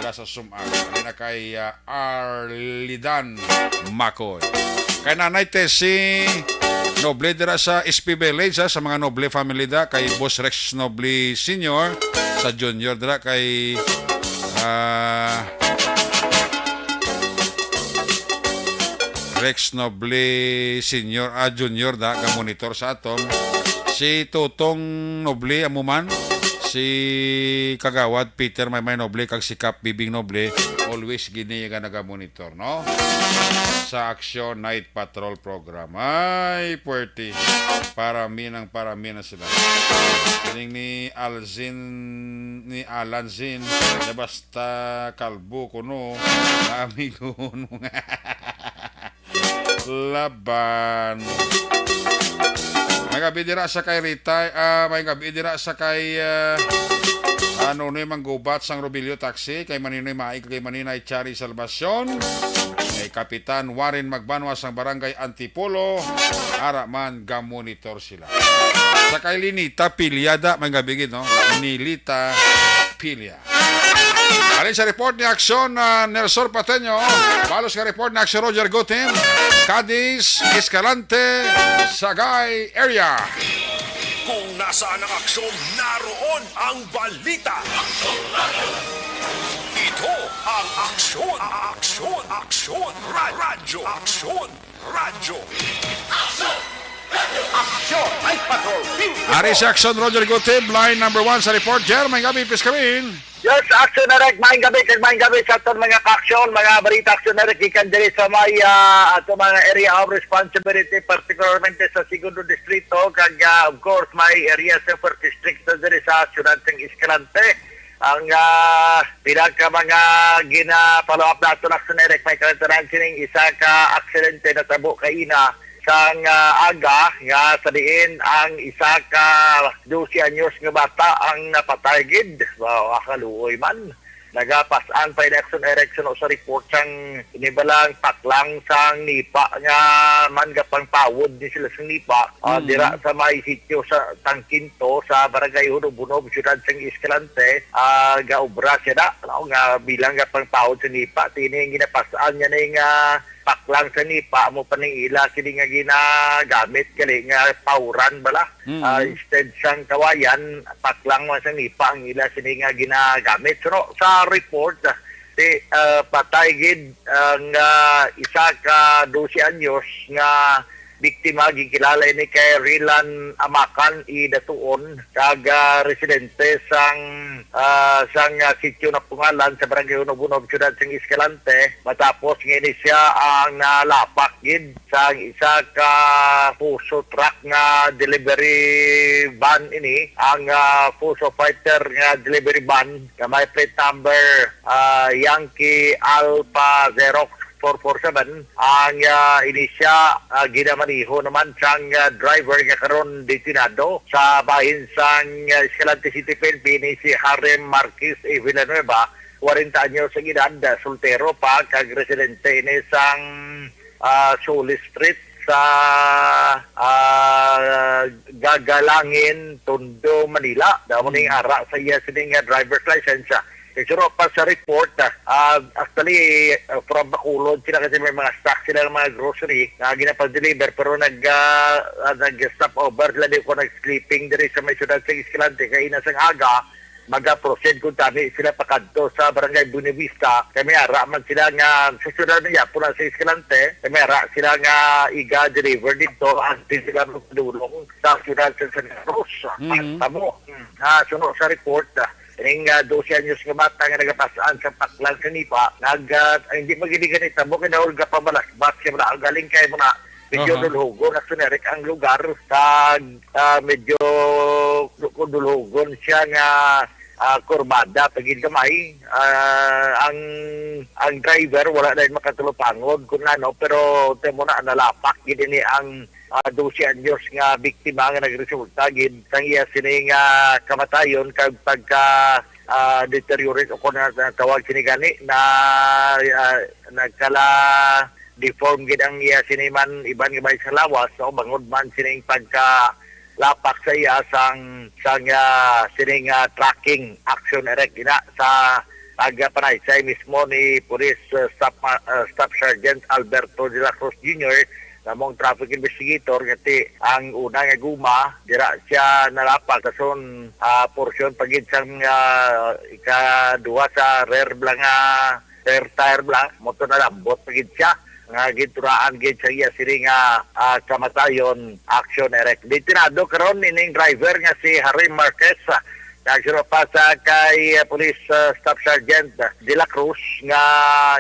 dira sa Sumag. Kanina kay Arlidan Macoy. Kay nanay si Noble dira sa SP Village sa mga Noble family da, kay Boss Rex Noble Senior sa Junior dira kay Rex Noble Senior Junior da ka monitor sa atom. Si Tutong Noble amuman, si Kagawad Peter may Noble kag si Kap Bibing Noble always gini nga naga-monitor, no? Sa Action Night Patrol program. Ay, puwerti. Parami na sila. Kining ni Alan Zin, na basta kalbo ko no, na amigo no. Laban. May gabi dira sa kay Rita, may gabi dira sa kay Nunoy Manggubat sang Robilio Taxi, kay Maninoy Maig, kay Maninay Chari Salvacion, kay Kapitan Warren Magbanwa sang Barangay Antipolo, ara man ga-monitor sila. Sa kay Linita Pilyada, may gabi gid no, Nilita Pilya. Alin sa report ni Aksyon Nelson Pateño, balos ka report ni Aksyon Roger Gutim, Cadiz, Escalante, Sagay area. Kung nasaan ang aksyon, naroon ang balita. Ito ang Aksyon Radyo. Aksyon Night Patrol Field Report. Ari si Aksyon Roger Gutim, line number 1 sa report. Jer, may gabi, please come in. Yes, Aksyon Erek, maing gabi sa aton mga kaksyon, mga balita Aksyon Erek, ikan diri sa may ato mga area of responsibility, particularmente sa segundo distrito, kag of course may area sa first district diri sa syudad ng Escalante. Ang pinaka mga gina-follow up na aton Aksyon Erek, may kalantaran sining isa ka aksidente na tabo kaina sang aga nga sa diin ang isa ka 12 anyos nga bata ang napatay gid. Wow, akaluoy man. Nagapasan pa election erection sa report sang inibalang paklang sang nipa nga man gapang pawod ni sila sang nipa dira sa may sitio sa Tangkinto sa Barangay Hunob-Hunob, syudad sang Escalante. Gaobra siya nga bilang gapang pawod sa nipa tining ginapasan niya ning paklang sa nipa mo paningila kini nga ginagamit gali nga pauran bala. Instead sang kawayan paklang man sa nipa ang ila sini nga ginagamit. So sa report patay gid nga isa ka 12 anyos nga biktima gikilala ni kay Rilan Amakan Idatuon kag residente sang sitio na Pungalan sa Barangay Hunob-Hunob, syudad sang Escalante. Matapos ngini siya ang nalapak gid sang isa ka puso truck nga delivery van ini, ang puso fighter nga delivery van nga may plate number Yankee Alpha Xerox 447 ang inisya ginamaniho naman sang driver nga karon detinado sa bahin sang Escalante City, Philippines, si Harem Marquez E. Villanueva, 40 anyos sa edad, soltero pa, kag residente ini sang Solis Street sa Gagalangin, Tondo, Manila. Damo ning ara sa iya sining driver's license. Pero pa sa report, actually, from Bacolod, sila kasi may mga stock sila ng mga grocery na ginapag-deliver, pero nag-stop over sila, di ko nag-sleeping diri sa may syudad sa Escalante, kaya inasang aga, maga-proceed kung tani sila pakadto sa Barangay Buenavista. Kami ara man sila nga sa syudad niya pula sa Escalante. Kami ara sila nga iga-deliver dito at di sila magdulong sa syudad sa San Carlos. Tamo. Sunod sa report, ining 12 anyos nga bata nga nagapasaan sa Paklan sa Nipa, hindi magiligan ito mo kinahol ka pabalasbas siya na galing kay mo na medyo dulhugon na sunerik ang lugar sa medyo dulhugon siya nga kurbada pagin kamay ang driver wala na makatulupangod kung ano pero temo na nalapak gid ni ang 12 anyos nga biktima nga nagresulta gid sang iya sini nga kamatayon kag pagka deteriorate o kung tawag sini gani na nagkala deform gid ang iya siniman iban nga bay sa lawas o bangod man sining pagka lapak sa iya sang sining tracking action erect ina sa taga-Panaysay mismo ni Police Staff Sergeant Alberto de la Cruz Jr. namong traffic investigator ngati ang una nga guma dira siya nalapak kason portion pagid sang ika-duha sa rear tire bla moto na lambot pagid siya nga gituraan gid sa iya siri nga kamatayon action erect. Detinado karon ining driver nga si Harry Marquez nagsuro pa sa kay Police Staff Sergeant De La Cruz nga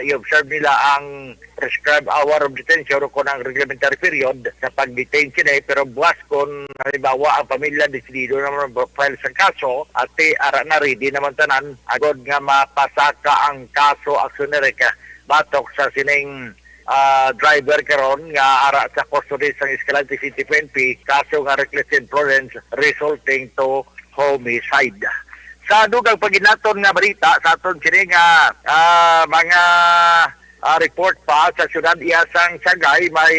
i-observe nila ang prescribed hour of detention o ang reglementary period sa pag-detain sila pero buwas kung halimbawa ang pamilya desidido naman file sa kaso at ara na ready naman tanan agod nga mapasaka ang kaso action erect batok sa sining driver karon nga ara sa custody sa Escalante City PNP kaso nga reckless imprudence resulting to homicide. Sa dugang paginaton nga balita sa aton kini nga mga report pa sa syudad Iyasang Sagay may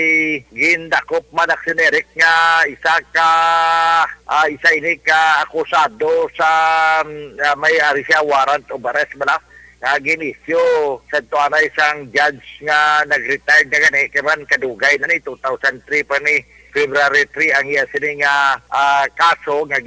gindakop man aksionerik nga isa ini ka akusado sa may ari siya warrant of arrest bala nga ginisyo sa tuanay isang judge nga nag-retired na gani kaman kadugay na ni 2003 pa ni February 3 ang iya sini nga kaso nga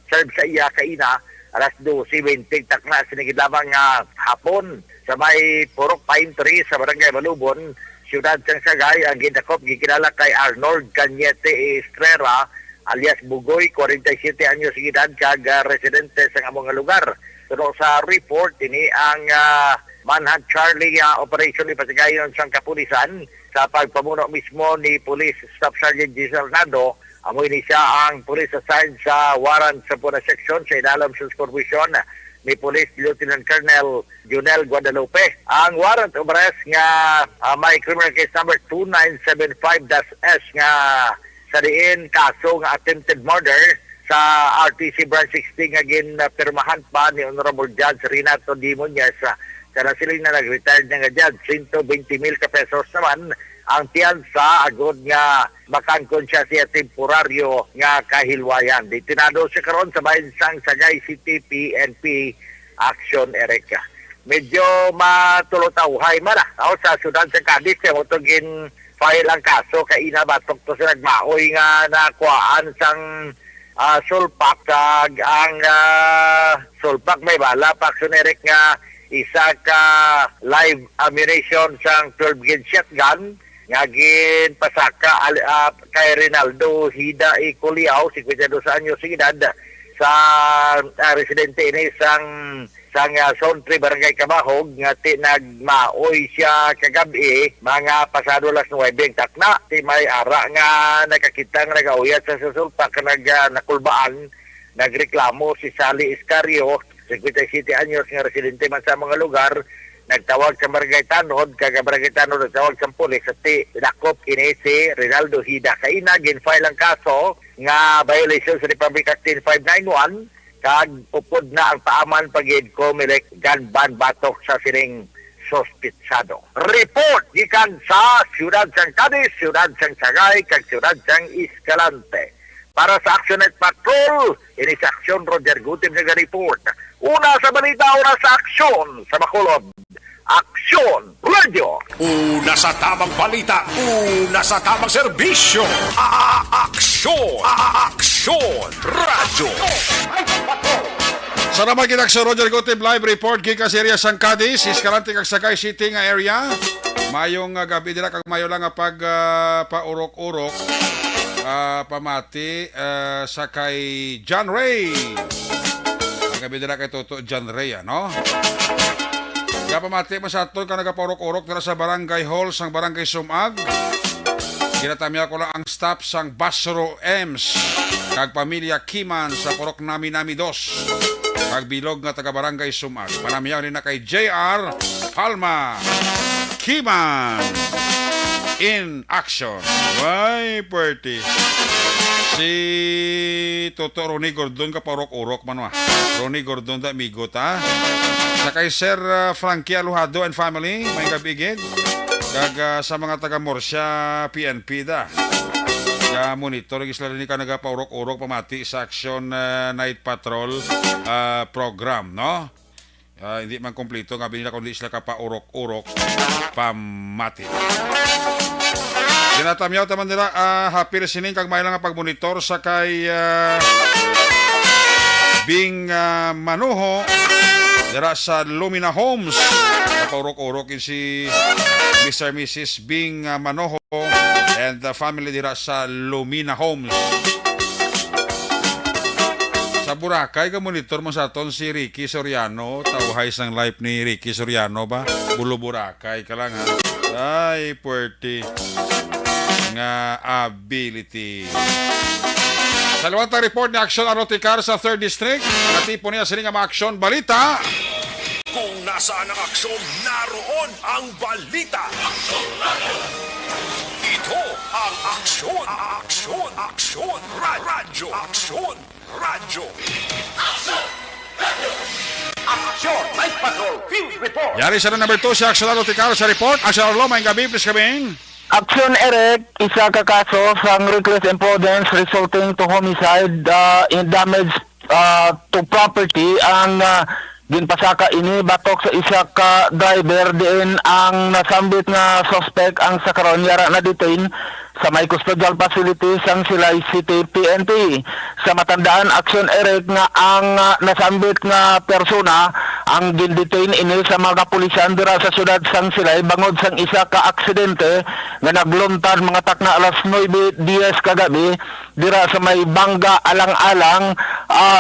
serve sa iya kaina alas 12:20 takna sini lamang nga hapon sa may Purok Pine Tree sa Barangay Malubon, Siyudad sang Sagay ang gindakop gikilala kay Arnold Cañete Estrera alias Bugoy 47 anyos edad kag residente sa among lugar. Pero sa report ini ang Manhunt Charlie operation ni Pasigayon sang kapulisan sa pagpamuno mismo ni Police Staff Sergeant Giselle Nado. Amoy ni siya ang police assigned sa warrant sa Puna Section sa ilalim sa supervision ni Police Lieutenant Colonel Junel Guadalupe. Ang warrant of arrest nga may criminal case number 2975-S nga sa diin kaso nga attempted murder sa RTC Branch 16 nga ginpirmahan pa ni Honorable Judge Renato D. Muñez kana sila na nag-retired nga judge 120,000 ka pesos naman ang piyansa agod nga makangkon siya siya temporaryo nga kahilwayan. Detinado siya karon sa bayan sang Sagay City PNP action ereka. Medyo matulotawhay man sa syudad sa Cadiz kaya mo gin file ang kaso kay inabatok to sa nagmaoy nga nakuhaan sang sulpak kag ang sulpak may bala paksunerik nga isa ka live ammunition sang 12 gauge shotgun nga gin pasaka kay Rinaldo Hida Iculiao 52 anyos edad sa residente ini sang Zone 3 Barangay Kabahog nga nagmaoy siya kagabi mga pasado las 9 takna ti may ara nga nakakita nga nagauyat sa susulpak nakulbaan nagreklamo si Sally Iscario 57 anyos nga residente man sa mga lugar nagtawag sa Barangay Tanod kag Barangay Tanod nagtawag sa pulis at nakop ini si Rinaldo Hida kaina gin-file ang kaso nga violation sa Republic Act 10591 kag upod na ang paaman pagid Comelec gun ban batok sa sining sospitsado. Report gikan sa Siyudad sang Cadiz, Siyudad sang Sagay kag Siyudad sang Escalante. Para sa Action at Patrol, ini sa Action Roger Gutim nag-report. Una sa balita, una sa aksyon sa Bacolod. Aksyon Radio. Una sa tamang balita, una sa tamang serbisyo. Aksyon! Aksyon! Radyo! Salamat kita sa Roger Gotib live report gikan sa area San Cadiz, Escalante kag Sagay City nga area. Mayong gabi dira kag mayo lang nga pag paurok-urok pamati sa kay John Ray. Gabi dira kay Toto John Ray, no? Pamati mo sa aton ka nagapaurok-urok dira sa Barangay Hall sang Barangay Sumag. Ginatamya ko lang ang staff sang Basro Ems kag pamilya Kiman sa Purok Nami 2. Kag bilog nga taga Barangay Sumag. Panamiyaw rin na kay JR Palma Kiman in action. Why, Perty? Si Toto Ronnie Gordon ka paurok-urok man Ronnie Gordon da migot sa kay Sir Frankie Alujado and family, may gabigid. Kag sa mga taga Morsya PNP da. Monitor isla ni ka nagapaurok-urok pamati sa Action Night Patrol program, no? Hindi man kompleto nga binila kundi isla ka paurok-urok pamati. Ginatamyaw taman nila happy listening kag may lang nga pagmonitor sa kay Bing Manuho dira sa Lumina Homes. Paurok-urok si Mr. and Mrs. Bing Manoho and the family dira sa Lumina Homes. Sa Boracay, ka-monitor mo sa aton si Ricky Soriano. Tawhay sang life ni Ricky Soriano ba? Bulo Boracay ka lang ha. Ay, puwerti. Nga ability. Sa luwantang report ni Action Aroticar sa 3rd District, natipo niya sila nga ma-action balita. Kung nasaan ang aksyon, naroon ang balita. Ito ang aksyon, radyo, radyo. Aksyon, Night Patrol, Field Report. Yari sa number 2 si Action Aroticar sa report. Action Arlo, may gabi, please kaming. Action Eric, isa ka kaso sang reckless imprudence resulting to homicide in damage to property ang ginpasaka ini batok sa isa ka driver diin ang nasambit nga suspect ang sa karon yara na detain sa may custodial facility sang Silay City PNP. Sa matandaan Action Eric nga ang nasambit nga persona ang gindetain ini sa mga kapulisan dira sa syudad sang Silay bangod sang isa ka aksidente nga nagluntad mga takna alas 9:10 kagabi dira sa may Bangga Alang-alang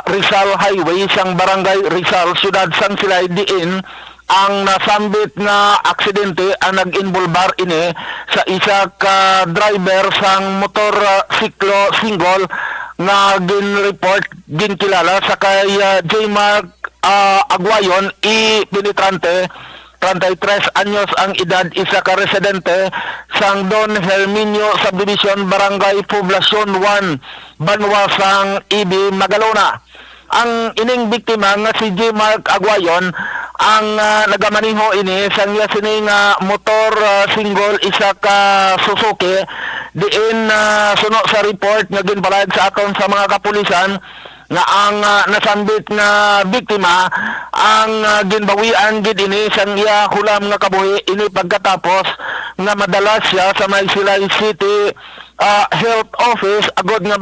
Rizal Highway sang Barangay Rizal syudad sang Silay diin ang nasambit na aksidente ang nag-involbar ini sa isa ka driver sang motor siklo single nga gin-report ginkilala sa kay J. Mark Aguayon penetrante 33 anyos ang edad, isa ka residente sang Don Herminio Subdivision Barangay Poblacion 1 Banwasang Ibi Magalona. Ang ining biktima nga si J. Mark Aguayon ang nagamaniho ini sang iya sining motor single isa ka Suzuki diin suno sa report nga ginbalayad sa aton sa mga kapulisan nga ang nasambit nga biktima ang ginbawian gid ini sang iya hulam nga kabuhi ini pagkatapos nga madalas siya sa may Silay City health office agod nga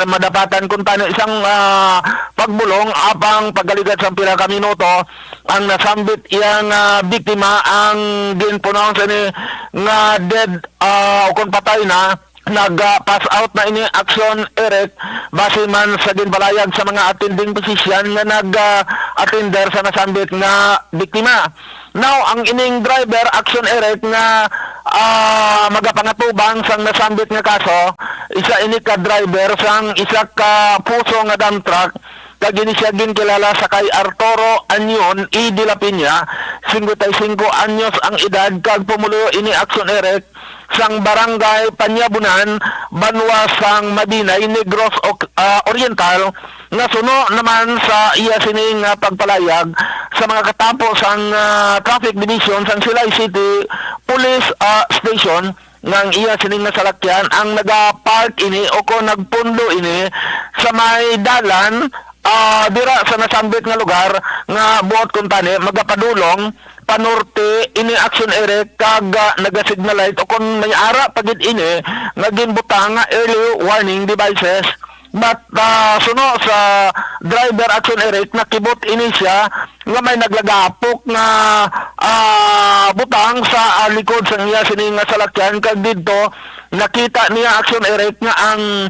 madapatan kung tano isang pagbulong apang pagaligat sa pila ka minuto ang nasambit iyang biktima ang ginpronounce ni nga dead o kung patay na nag-pass out na ini Action Eric base man sa ginbalayag sa mga attending physician nga nag-attender sa nasambit nga biktima. Now, ang ining driver, Action Eric, nga magapangatubang sang nasambit nga kaso, isa ini ka driver sang isa ka puso nga dump truck, kag ini siya ginkilala sa kay Arturo Anyon E. de la Piña, 55 anyos ang edad, kag pumulo ini Action Eric, sang Barangay Panyabunan, Banwasang Madinay, Negros Oriental, nga suno naman sa iya sining pagpalayag sa mga katapos ang traffic division sang Silay City Police Station nang iya sining nasalakyan ang nagapark ini o ko nagpundo ini sa may dalan dira sa nasambit nga lugar nga buot kuntani magapadulong panorte ini Action Eric kag nagasignalize o kung may ara pagid ini naging butang nga early warning devices But suno sa driver action Eric nakibot ini siya nga may naglagapok nga butang sa likod sa iya sini nga salakyan kag didto nakita niya action Eric nga ang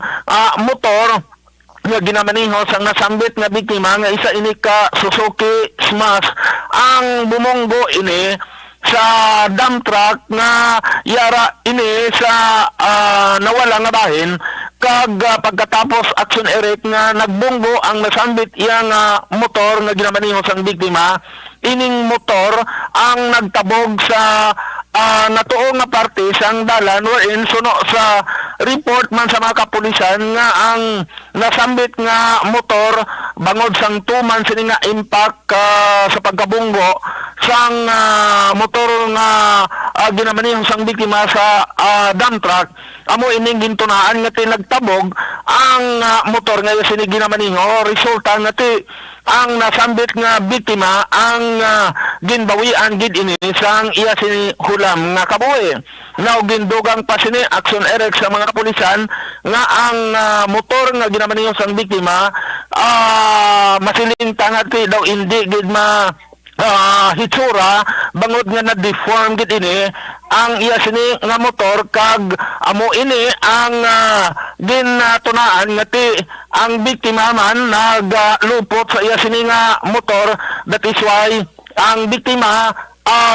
motor nga ginamaninho sang nasambit nga biktima nga isa ini ka Suzuki Smash ang bumunggo ini sa dump truck nga yara ini sa nawala nga bahin kag pagkatapos action Eric nga nagbunggo ang nasambit iya nga motor nga ginamaninho sang biktima ining motor ang nagtabog sa natuo nga parte sang dalan wherein suno sa report man sa mga kapulisan nga ang nasambit nga motor bangod sang 2 man sini nga impact sa pagkabunggo sang motor nga ginamaninho sang biktima sa dump truck amo ining gintunaan nga ti nagtabog ang motor nga sini ginamaninho resulta nga ti ang nasambit nga biktima ang ginbawian gid ini sang iya sini hulam nga kabuhi. Now gindugang pa sini action Eric sa mga kapulisan nga ang motor nga ginamaninho sang biktima masilinta nga ti daw hindi gid ma hitsura bangod nga na-deform gid ini ang iya sini nga motor kag amo ini ang gintunaan nga ti ang biktima man naglupot sa iya sini nga motor that is why ang biktima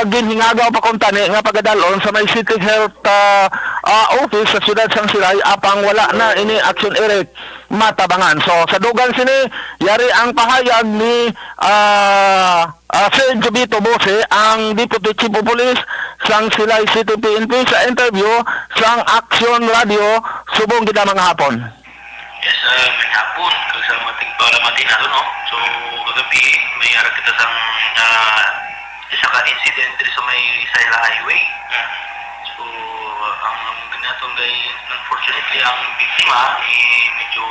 ginhingagaw pa kuntani nga pagadalon sa may City Health office sa siyudad sang Silay apang wala na ini action Eric matabangan. So sa dugan sini yari ang pahayag ni Sir Jobito Bose ang Deputy Chief of Police sang Silay City PNP sa interview sang Action Radio subong gid mga hapon. Yes, may hapon sa mating para matinado no. So kagabi may ara kita sang isa ka incident dito sa may Sayla Highway. So ang ginatong gay unfortunately ang biktima medyo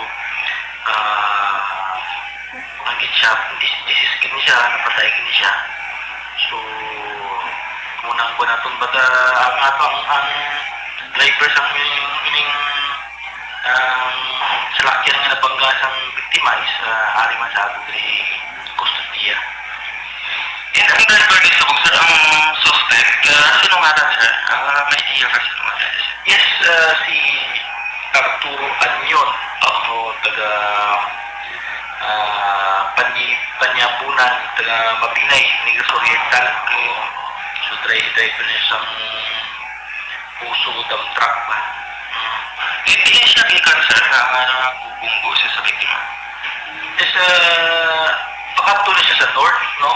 naging siya, disiskin siya, napatay kini siya. So munang ko natong bata ang driver sa ining salakyan nga nabangga sang biktima is ari man sa ato diri kustodiya. And ang driver ni subog sir ang suspect sino nga sir? May siya kasi yes, si Arturo Anyon ako taga Panyabunan taga Mabinay Negros Oriental so driver niya sang puso dump truck ba. Hindi siya gikan sir na bubunggo siya sa biktima. Yes, pakato na siya sa north, no?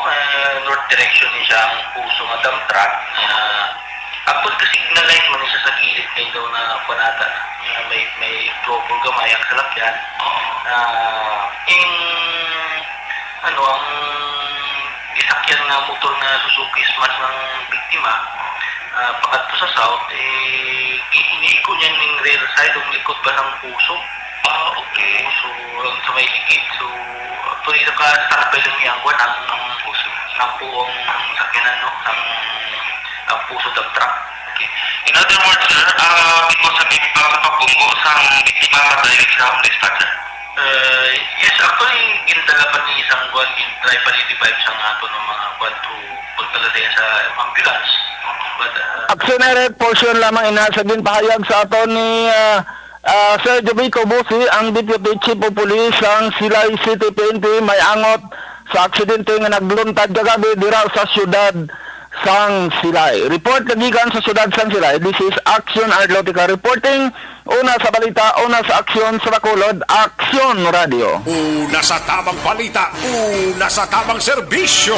North direction niya siya ang puso ng dump truck. Apod kasi signal light man siya sa gilid kayo daw na panata. May trouble gamay ang salakyan. Ang isakyan na motor na Suzuki Smash ng biktima, pakato sa south, iniiko niya ng rear side, likod ba ng puso? Okay. So, sa may higit. So, tuloy na ka sarapay ng iyangwan ang puso. Ang puong sakyanan, no? Ang puso ng truck. Okay. In other words, sir, because sa may pagkakabunggo sa biktima matay sa dispatcher? Yes, actually, ginadala pa ni isang buwan, try pa ni Divide sa ato ng mga buwan to pagdala sa ambulance. But, Action Eric portion lamang inasagin pahayag sa ato ni Sir Jobito Bose ang Deputy Chief of Police ang Silay City PNP may angot sa aksidente nga nagluntad kagabi dira sa siyudad sang Silay. Report kagikan sa siyudad sang Silay. This is Action Arlotica reporting. Una sa balita, una sa aksyon sa Bacolod, Action Radio. Una sa tamang balita, una sa tamang serbisyo.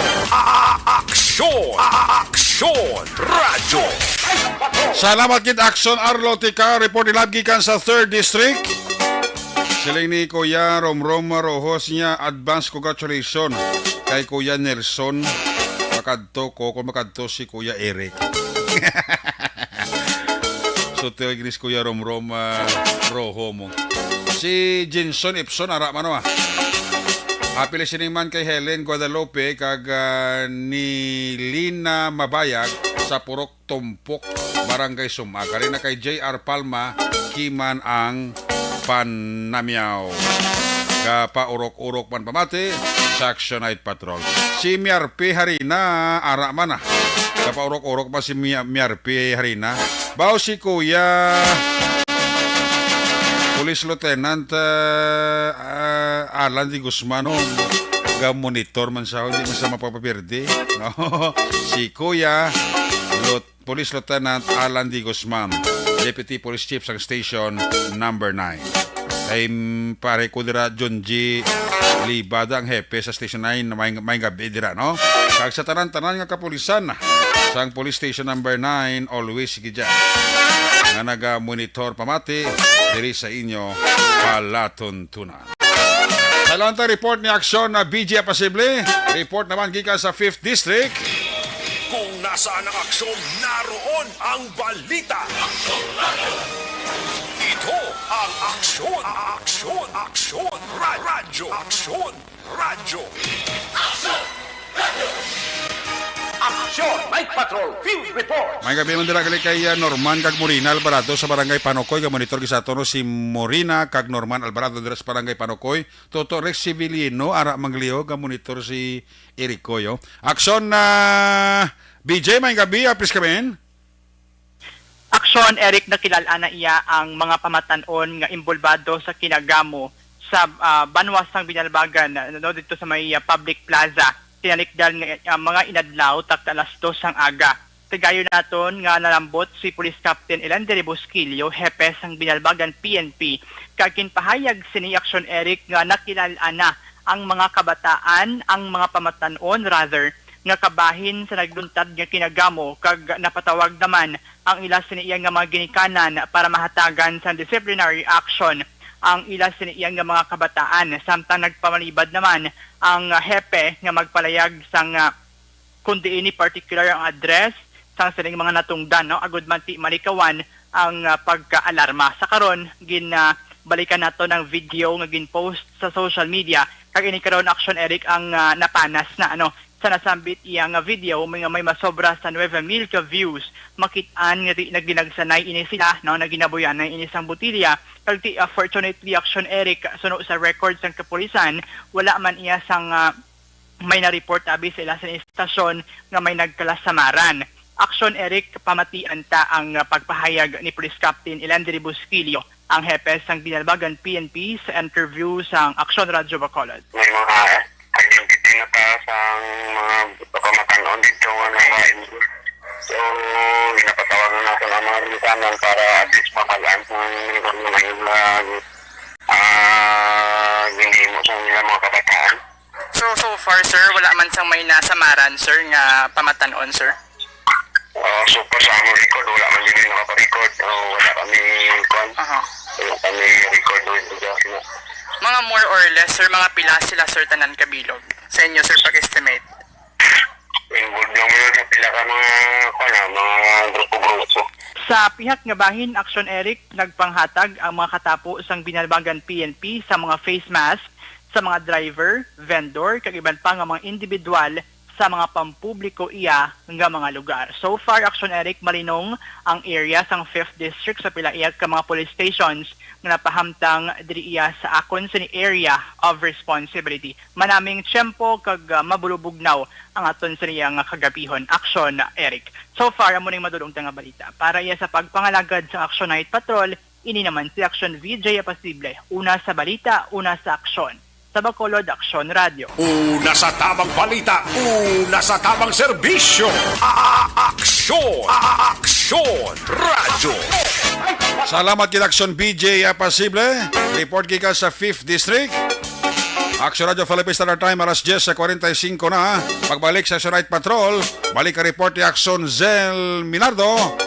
Aksyon! Aksyon Radio! Salamat kid Action Arlotica report live gikan sa 3rd District. Sila ni Kuya Romrom Marojos niya advance congratulations kay Kuya Nelson makadto ko kung makadto si Kuya Eric. So tawag ni Kuya Romrom Rojo mo. Si Jinson Ipson ara mano Happy listening man kay Helen Guadalupe kag ni Lina Mabayag sa Purok Tumpok Barangay Sumag. Kari na kay JR Palma Kiman ang Panamyaw. Kapaurok-urok man pamati sa Action Night Patrol. Si Miarpi Harina, ara man na. Kapaurok-urok pa si Miarpi Harina. Bao si Kuya Police Lieutenant Alan Di Guzman. Monitor man siya, hindi man siya mapapapirdi. No? Si Kuya Police Lieutenant Alan Di Guzman, Deputy Police Chief sa Station number 9. Ay pare ko dira John G. Libada ang hepe sa Station 9 na may gabi dira, no? Kag sa tanan-tanan nga kapulisan sa Police Station number 9, always gidya nga naga-monitor pamati diri sa inyo palatuntunan. Sa lantang report ni Aksyon na BJ Apasible, report naman gikan sa 5th District. Kung nasaan ang aksyon, naroon ang balita. Ito ang aksyon, radyo. Aksyon Night Patrol Field Report. May gabi man dira gali kay Norman kag Morina Alvarado sa Barangay Panokoy. Ga monitor gisato no si Morina kag Norman Alvarado dira sa Barangay Panokoy. Toto Rex Civilino ara mangliho ga monitor si Ericoyo. Aksyon na BJ may gabi apis kamen. Aksyon, Eric, nakilala na iya ang mga pamatanon nga imbolbado sa kinagamo sa banwasang Binalbagan dito sa may public plaza. Tinalikdan nga mga inadlaw tak alas 2 ang aga. Tagayo naton nga nalambot si Police Captain Elander Busquillo, hepe sang Binalbagan PNP. Kagin pahayag sini Aksyon, Eric, nga nakilala na ang mga kabataan, ang mga pamatanon rather, nga kabahin sa nagluntad nga kinagamo kag napatawag naman ang ila siniya nga mga ginikanan para mahatagan sa disciplinary action ang ila siniya nga mga kabataan. Samtang nagpamalibad naman ang hepe nga magpalayag sang kundi ini particular ang address sang sining mga natungdan, no? Agud man ti malikawan ang pagkaalarma. Sa karon balikan nato ng video nga ginpost sa social media kag ini karon Action, Eric, ang napanas na sa nasambit iyang video may masobra sa 9,000 ka views. Makitaan nga nagdinagsanay ini sila, no, naginabuyan na ini sang butilya. Kag fortunately Action, Eric, suno sa records ng kapulisan, wala man iya sang may na-report abi sila sa istasyon nga may nagkalasamaran. Action, Eric, pamatian ta ang pagpahayag ni Police Captain Elander Busquillo, ang hepe sang Binalbagan PNP sa interview sa Action Radio Bacolod. May mga identity na pa sa mga pamatanon dito nga nakain. So, napatawag na natin ang mga limitanan para at least mapagaan kung hindi mo sa nila mga kabataan. So far, sir, wala man sang may nasamaran, sir, nga pamatanon, sir? So far sa among record, wala man din nakaparecord. Wala kami wala kami record doon. Mga more or less, sir, mga pila sila, sir, tanan kabilog. Sa inyo, sir, pag-estimate. Involved lang mo yun sa pila ka mga grupo-grupo. Sa pihak nga bahin, Action, Eric, nagpanghatag ang mga katapo sang Binalbagan PNP sa mga face mask sa mga driver, vendor, kag iban pa nga mga individual sa mga pampubliko iya nga mga lugar. So far, Action, Eric, malinong ang area sang 5th District sa pila iya ka mga police stations nga napahamtang diri iya sa akon sa ni area of responsibility. Manaming tiyempo kag mabulubugnaw ang aton sa niya nga kagabihon. Action, Eric. So far, amo ning madulong nga balita. Para iya sa pagpangalagad sa Action Night Patrol, ini naman si Action VJ Apasible. Una sa balita, una sa aksyon. Sa Bacolod Action Radio. Una sa tamang balita, una sa tamang serbisyo. Aksyon Radio. Salamat kay Action BJ Apasible. Report kika sa 5th District. Action Radio Philippine Standard Time alas 10:45 na. Pagbalik sa Action Night Patrol, balik ka report ni Action Zel Minardo.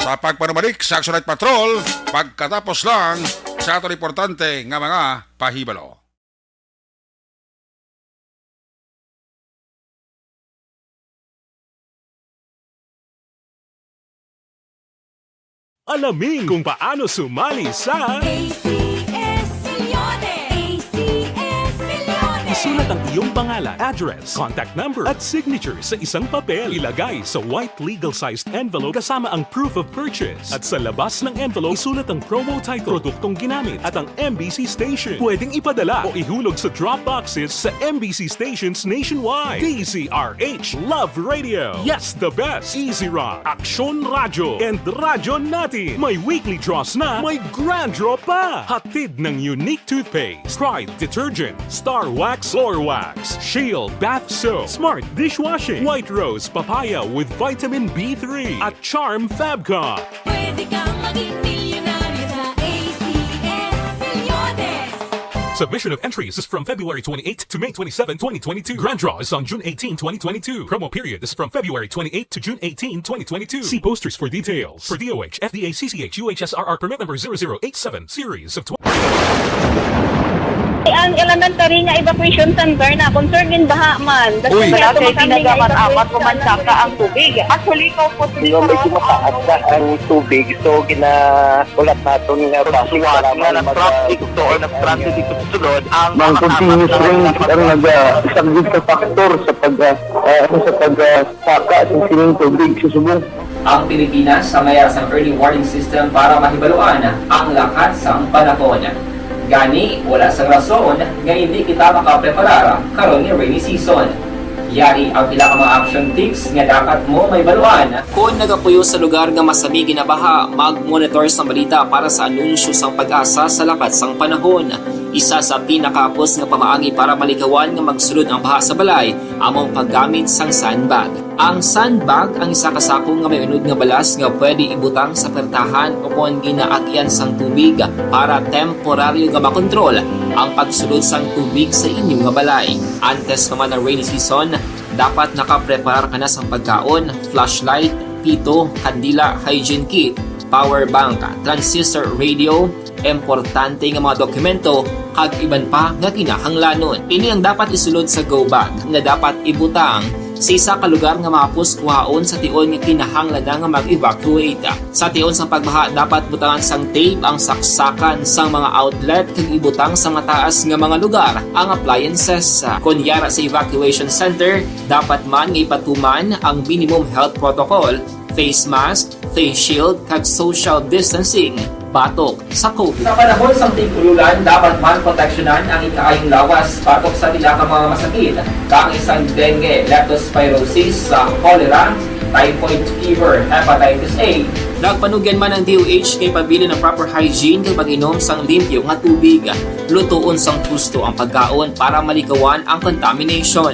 Sa pagpanumalik sa Action Night Patrol, pagkatapos lang sa ato importante nga mga pahibalo. Alamin kung paano sumali sa Isulat ang iyong pangalan, address, contact number at signature sa isang papel. Ilagay sa white legal-sized envelope kasama ang proof of purchase. At sa labas ng envelope, isulat ang promo title, produktong ginamit at ang MBC station. Pwedeng ipadala o ihulog sa drop boxes sa MBC stations nationwide. DZRH Love Radio. Yes, the best. Easy Rock, Aksyon Radyo, and Radyo Natin. May weekly draws na, may grand draw pa. Hatid ng unique toothpaste, Pride Detergent, Star Wax Floor Wax, Shield Bath Soap, Smart Dishwashing, White Rose Papaya with Vitamin B3, at Charm Fabcon. Pwede kang maging milyonaryo sa ACS Milyones. Submission of entries is from February 28 to May 27, 2022. Grand draw is on June 18, 2022. Promo period is from February 28 to June 18, 2022. See posters for details. For DOH, FDA, CCH, UHSRR permit number 0087, series of Ang elementary nga evacuation center na concern in baha man. Uy, kay pinagamat-amat kumansaka ang tubig. Actually, ko po Medyo mataas na ang tubig. So, ulat natin nga pasuwat nga nag-traffic to or nag-traffic dito sa sulod ang mga continuous rain ang isang good factor sa pagsaka sa sining tubig sa subong. Ang Pilipinas sa mayroon ng early warning system para mahibaluan ang lakas ng panahon. Gani, wala sa rason nga hindi kita makapreparar karon ni rainy season. Yari ang pila ka mga action tips nga dapat mo may baluan. Kung nagapuyo sa lugar nga masabi ginabaha, mag-monitor sa balita para sa anunsyo sang pag-asa sa lakas sang panahon. Isa sa pinakapos nga pamaagi para malikawan nga magsulod ang baha sa balay, among paggamit sang sandbag. Ang sandbag ang isa ka sako nga may unod nga balas nga pwede ibutang sa pertahan upon ginaagyan sang tubig para temporaryo nga makontrol ang pagsulod sang tubig sa inyong nga balay. Antes naman ng rainy season, dapat nakapreparar ka na sang pagkaon, flashlight, pito, kandila, hygiene kit, power bank, transistor radio, importante nga mga dokumento kag iban pa nga kinahanglanon. Ini ang dapat isulod sa go bag nga dapat ibutang sa isa ka lugar nga mapus kuhaon sa tion nga kinahanglan nga mag-evacuate. Sa tion sa pagbaha dapat butangan sang tape ang saksakan sang mga outlet kag ibutang sa mataas nga mga lugar ang appliances. Kunyara sa evacuation center, dapat man nga ipatuman ang minimum health protocol, face mask, face shield kag social distancing. Batok sa COVID. Sa panahon sa tig-ululan, dapat man proteksyonan ang ikaayong lawas batok sa tila ka mga masakit. Kang isang dengue, leptospirosis, cholera, typhoid fever, hepatitis A. Nagpanugyan man ang DOH kay pabili ng proper hygiene kay pag-inom sang limpyo nga tubig. Lutuon sang gusto ang pagkaon para malikawan ang contamination.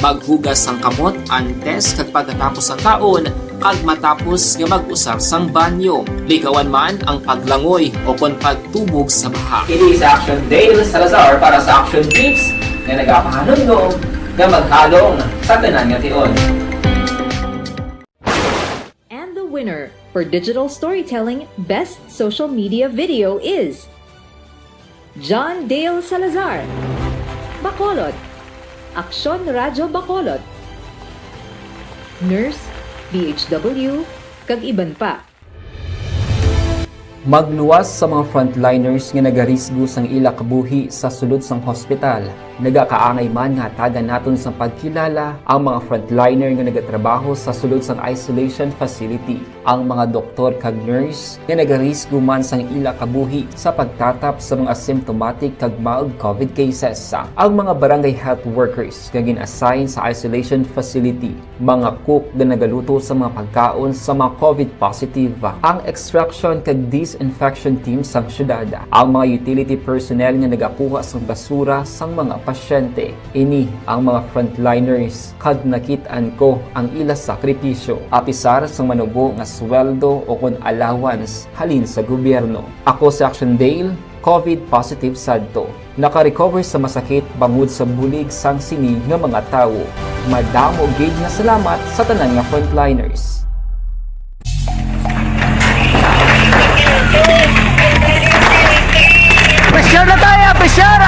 Maghugas sang kamot antes kag pagkatapos ang kaon kag matapos nga mag-usar sang banyo. Likawan man ang paglangoy o kon pagtubog sa baha. Kini sa Action Dale Salazar para sa Action Tips nga nagapahanundong nga maghalong sa tanan nga tion. And the winner for Digital Storytelling Best Social Media Video is John Dale Salazar, Bacolod, Aksyon Radyo Bacolod, Nurse, BHW, kag iban pa. Magluwas sa mga frontliners nga nagarisgo sang ila kabuhi sa sulod sang hospital. Nagakaangay man nga tagan naton sa pagkilala ang mga frontliner nga nagatrabaho sa sulod sang isolation facility. Ang mga doktor kag nurse nga nagarisgo man sang ila kabuhi sa pagtatap sa mga asymptomatic kag mild COVID cases. Ang mga barangay health workers nga gin-assign sa isolation facility, mga cook nga nagaluto sa mga pagkaon sa mga COVID positive. Ang extraction kag disinfection team sang syudad, ang mga utility personnel nga nagakuha sang basura sang mga pasyente. Ini ang mga frontliners kag nakit-an ko ang ila sakripisyo apisar sang manubo nga sweldo o kon allowance halin sa gobyerno. Ako sa Action Dale, COVID positive sadto. Naka-recover sa masakit bangod sa bulig sang sini nga mga tawo. Madamo gid nga salamat sa tanan nga frontliners. Pressure na tayo! Pressure!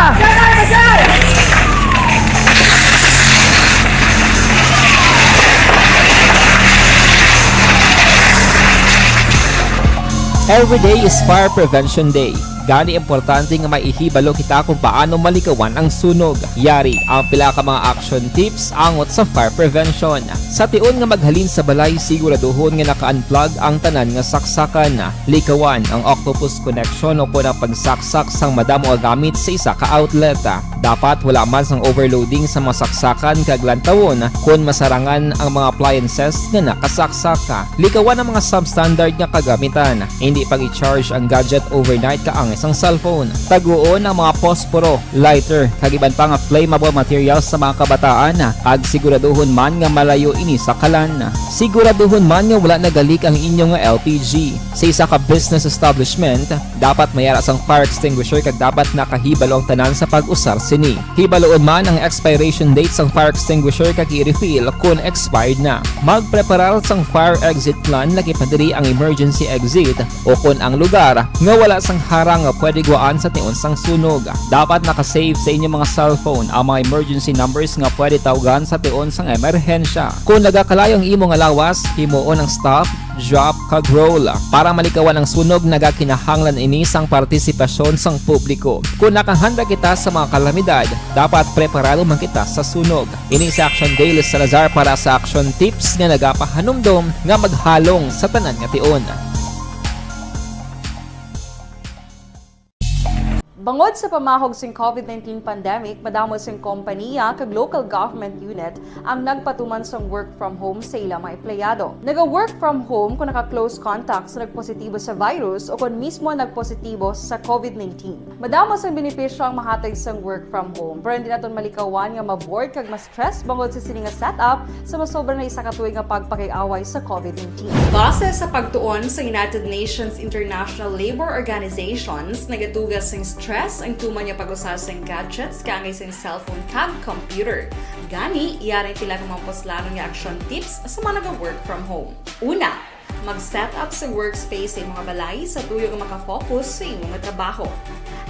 Every day is Fire Prevention Day. Gani importante nga maihibalo kita kung paano malikawan ang sunog. Yari ang pila ka mga action tips angot sa fire prevention. Sa tion nga maghalin sa balay, siguraduhon nga naka-unplug ang tanan nga saksakan. Likawan ang octopus connection o kung ang pagsaksak sang madamo nga gamit sa isa ka outlet. Dapat wala man sang overloading sa mga saksakan kag lantawon kung masarangan ang mga appliances nga nakasaksaka. Likawan ang mga substandard nga kagamitan. Hindi pag i-charge ang gadget overnight kaang isang cellphone. Taguon ang mga posporo, lighter, kag iban pa nga flammable materials sa mga kabataan. Ag siguraduhon man nga malayo ini sa kalan. Siguraduhon man nga wala nagalik ang inyong nga LPG. Sa isa ka business establishment, dapat mayara sang fire extinguisher kag dapat nakahibalo ang tanan sa pag-usar sini. Hibaloon man ang expiration date sang fire extinguisher kag i-refill kung expired na. Magpreparar sang fire exit plan lagi padiri ang emergency exit o kung ang lugar nga wala sang harang nga pwede guaan sa tion sang sunog. Dapat nakasave sa inyong mga cellphone ang mga emergency numbers nga pwede tawagan sa tion sang emerhensya. Kung nagakalayo ang imong alawas, himuon ang stop, drop, kag roll. Para malikawan ang sunog, nagakinahanglan ini sang partisipasyon sang publiko. Kung nakahanda kita sa mga kalamidad, dapat preparado man kita sa sunog. Ini sa Action Daily Salazar para sa action tips nga nagapahanumdom nga maghalong sa tanan nga tion. Bangod sa pamahog sing COVID-19 pandemic, madamo sing kompanya kag local government unit ang nagpatuman sang work from home sa ilang mga empleyado. Naga-work from home kung naka-close contact sa nagpositibo sa virus o kung mismo nagpositibo sa COVID-19. Madamo sang benepisyo ang mahatag sang work from home, pero hindi naton malikawan nga ma-bored kag ma-stress bangod sa sini nga setup sa masobra na isa ka tuig nga pagpakiaway sa COVID-19. Base sa pagtuon sa United Nations International Labour Organizations, nagatugas sing stress ang tuman niya pag-usar sa gadgets kangay sa cellphone kag computer. Gani, iyaring tila ng mga poslano nga action tips sa mga nag-work from home. Una, mag-set up sa workspace sa mga balay sa tuyo nga makafocus sa imong trabaho.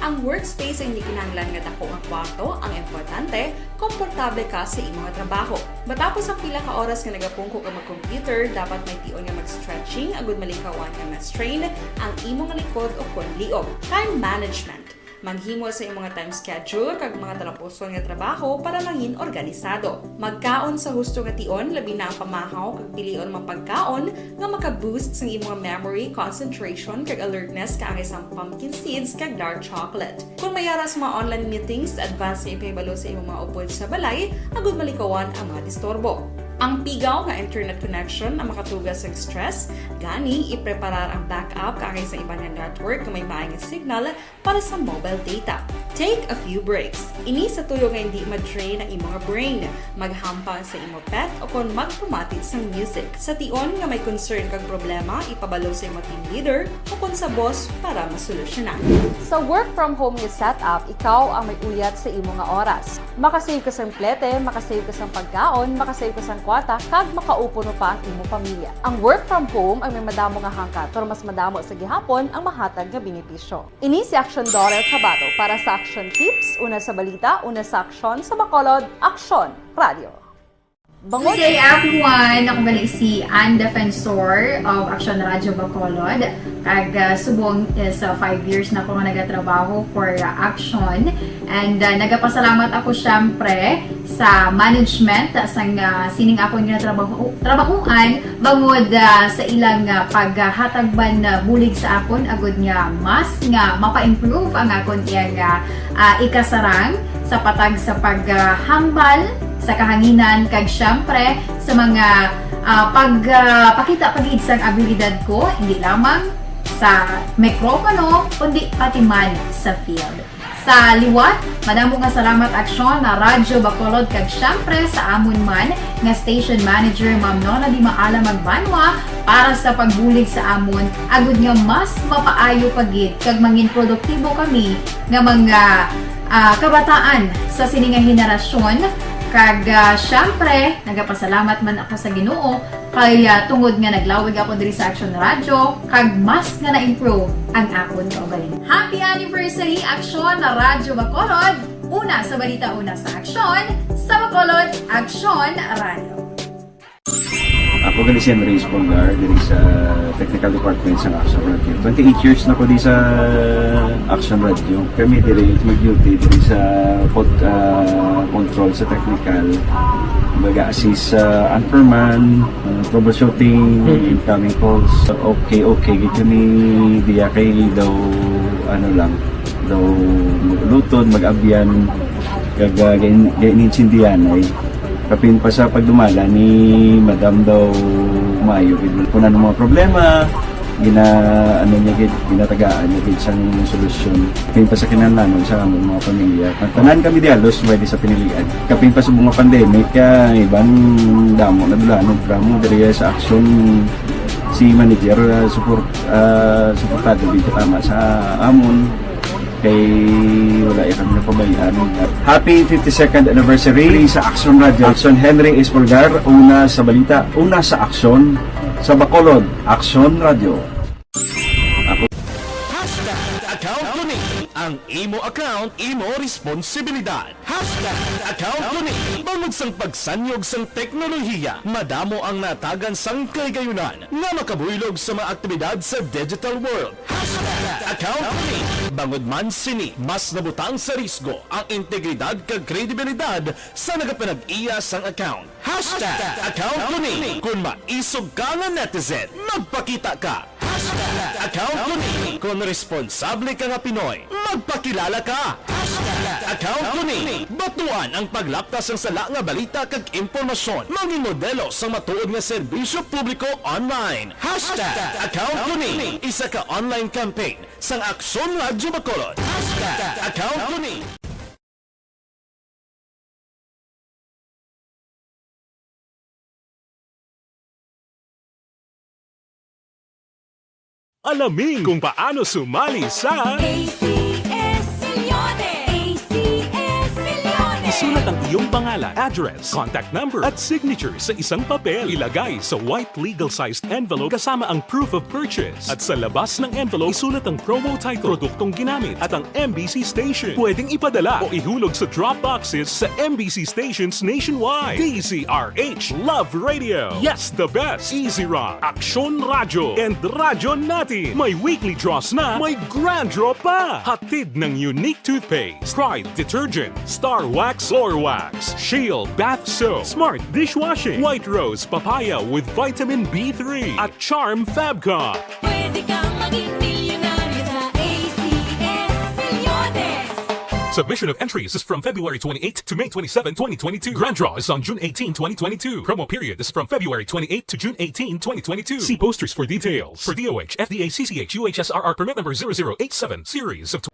Ang workspace ay hindi kinahanglan nga dako ang kwarto, ang importante, komportable ka sa imong trabaho. Matapos ang pila ka oras nga nagapungko ka mag-computer, dapat may tion nga mag-stretching agud malikawan nga ma-strain ang imong likod o kon liog. Time management. Maghimo sa imong time schedule kag mga talapuson nga trabaho para langin organisado. Magkaon sa husto nga tion, labi na ang pamahaw kag pilion mga pagkaon nga maka-boost sa imong memory, concentration kag alertness kaangay sang pumpkin seeds kag dark chocolate. Kung mayaras mga online meetings, advance na ipahibalo sa imong mga upod sa balay, agud malikawan ang mga disturbo. Ang pigaw nga internet connection ang makatugas sa stress, gani ipreparar ang backup kaangay sa ibang network nga may maayong signal para sa mobile data. Take a few breaks. Ini sa tuyo nga hindi ma-drain ang imong brain. Maghampang sa imong pet o kung magpumatid sa music. Sa tion nga may concern kag problema, ipabalo sa imong team leader o kung sa boss para masolusyonan. Sa work from home nga setup, ikaw ang may uyat sa imong nga oras. Makasave ka sa plete, makasave ka sa pagkaon, makasave ka sa kwata, kag makaupo no pa ang imong pamilya. Ang work from home ay may madamo nga hangkat, pero mas madamo sa gihapon ang mahatag nga benepisyo. Ini si Action Dollar Cabato para sa action tips, una sa balita, una sa aksyon, sa Bacolod, Aksyon Radio. Good day everyone! Ako gali si Ann Defensor of Action Radio Bacolod. Kag subong is 5 years na ako nga nagatrabaho for Action. And nagapasalamat ako syempre sa management sang sining ako nga trabahuan bangod sa ilang paghatagban bulig sa akon agud nga mas nga mapa-improve ang akon iyang ikasarang sa patag sa paghambal sa kahanginan kag syempre sa mga pagpakita pag-iid sang abilidad ko hindi lamang sa mikropono kundi pati man sa field. Sa liwat, madamo nga salamat Aksyon na Radyo Bacolod kag syempre sa amon man nga station manager Ma'am Nona Di Maala Magbanwa para sa pagbulig sa amon agud nga mas mapaayo pagid kag mangin produktibo kami nga mga kabataan sa sining nga henerasyon. Kag syempre, nagapasalamat man ako sa Ginoo kay tungod nga naglawig ako diri sa Action Radio kag mas nga na-improve ang akon kaugalingon. Happy anniversary Action na Radyo Bacolod! Una sa balita, una sa aksyon, sa Bacolod, Action Radio. Ako gali si Andres Polgar diri sa Technical Department sa Action Radio. 28 years na ko di sa Action Radio. Kami diri mag-duty diri sa control sa technical. Mag-assist sa anchorman, troubleshooting, incoming calls. Okay. Gito ni diya kay daw daw maglutod, mag-abyan, ganinsindihan ay kapin pa sa pagdumala ni Madam daw Mayo. Kung ano mga problema, ginatagaan niya isang solusyon. Kapin pa sa kinananon sa among mga pamilya. Tanan kami dialos pwede sa pinilian. Kapin pa sa mga pandemic, ibang damo na dulanog dramo diri sa action si manager suportado dito tama sa amon kay wala kami napabayaan. Happy 52nd anniversary sa Action Radio. Action Henry S. Polgar, una sa balita, una sa aksyon sa Bacolod. Action Radio. Account ko ni ang imo account, imo responsibilidad. Account ko ni bangod sang pagsanyog sang teknolohiya, madamo ang natagan sang kaygayunan nga makabuylog sa mga aktibidad sa digital world. Account ko ni bangod man sini mas nabutang sa risgo ang integridad kag kredibilidad sa nagapanag-iya sang account. Account ko ni kung maisog ka nga netizen, magpakita ka. Account ko ni kung responsable ka nga Pinoy, magpakilala ka. Account ko ni batuan ang paglaptas ng sala nga balita kag impormasyon, manging modelo sa matuod nga serbisyo publiko online. Account ko ni isa ka online campaign sang Aksyon Radyo Bacolod. Account ko ni Alamin kung paano sumali sa ACS Milyones! ACS Milyones! Isulat ang iyong pangalan, address, contact number at signature sa isang papel. Ilagay sa white legal-sized envelope kasama ang proof of purchase. At sa labas ng envelope, isulat ang promo title, produktong ginamit at ang MBC station. Pwedeng ipadala o ihulog sa drop boxes sa MBC stations nationwide. DZRH Love Radio. Yes, the best. Easy Rock, Aksyon Radio, and Radyo Natin. May weekly draws na, may grand draw pa. Hatid ng unique toothpaste, Pride Detergent, Star Wax Floor Wax, Shield Bath Soap, Smart Dishwashing, White Rose Papaya with Vitamin B3, at Charm Fabcon. Pwede kang maging milyonaryo sa ACS Milyones! Submission of entries is from February 28 to May 27, 2022. Grand draw is on June 18, 2022. Promo period is from February 28 to June 18, 2022. See posters for details. For DOH, FDA, CCH, UHSRR permit number 0087, series of...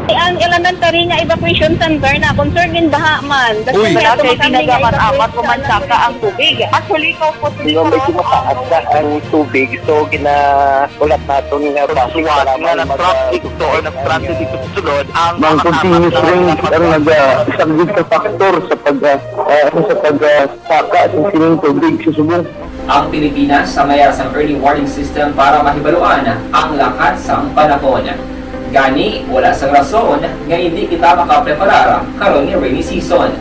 Ang elementary nga evacuation center na concern din baha man. Uy, kay pinagamat-amat kumansaka ang tubig. Actually, ko po Hindi mo medyo mataas na ang tubig. So, ulat natin nga basiwala nga ng traffic to or ng-traffic dito sa sulod. Ang continuous rain ang isang good factor sa pagsaka at sining tubig sa subong. Ang Pilipinas sa mayroon ng early warning system para mahibaluan ang lakas ng panahon. Gani, wala sang rason nga hindi kita makapreparar karon ni rainy season.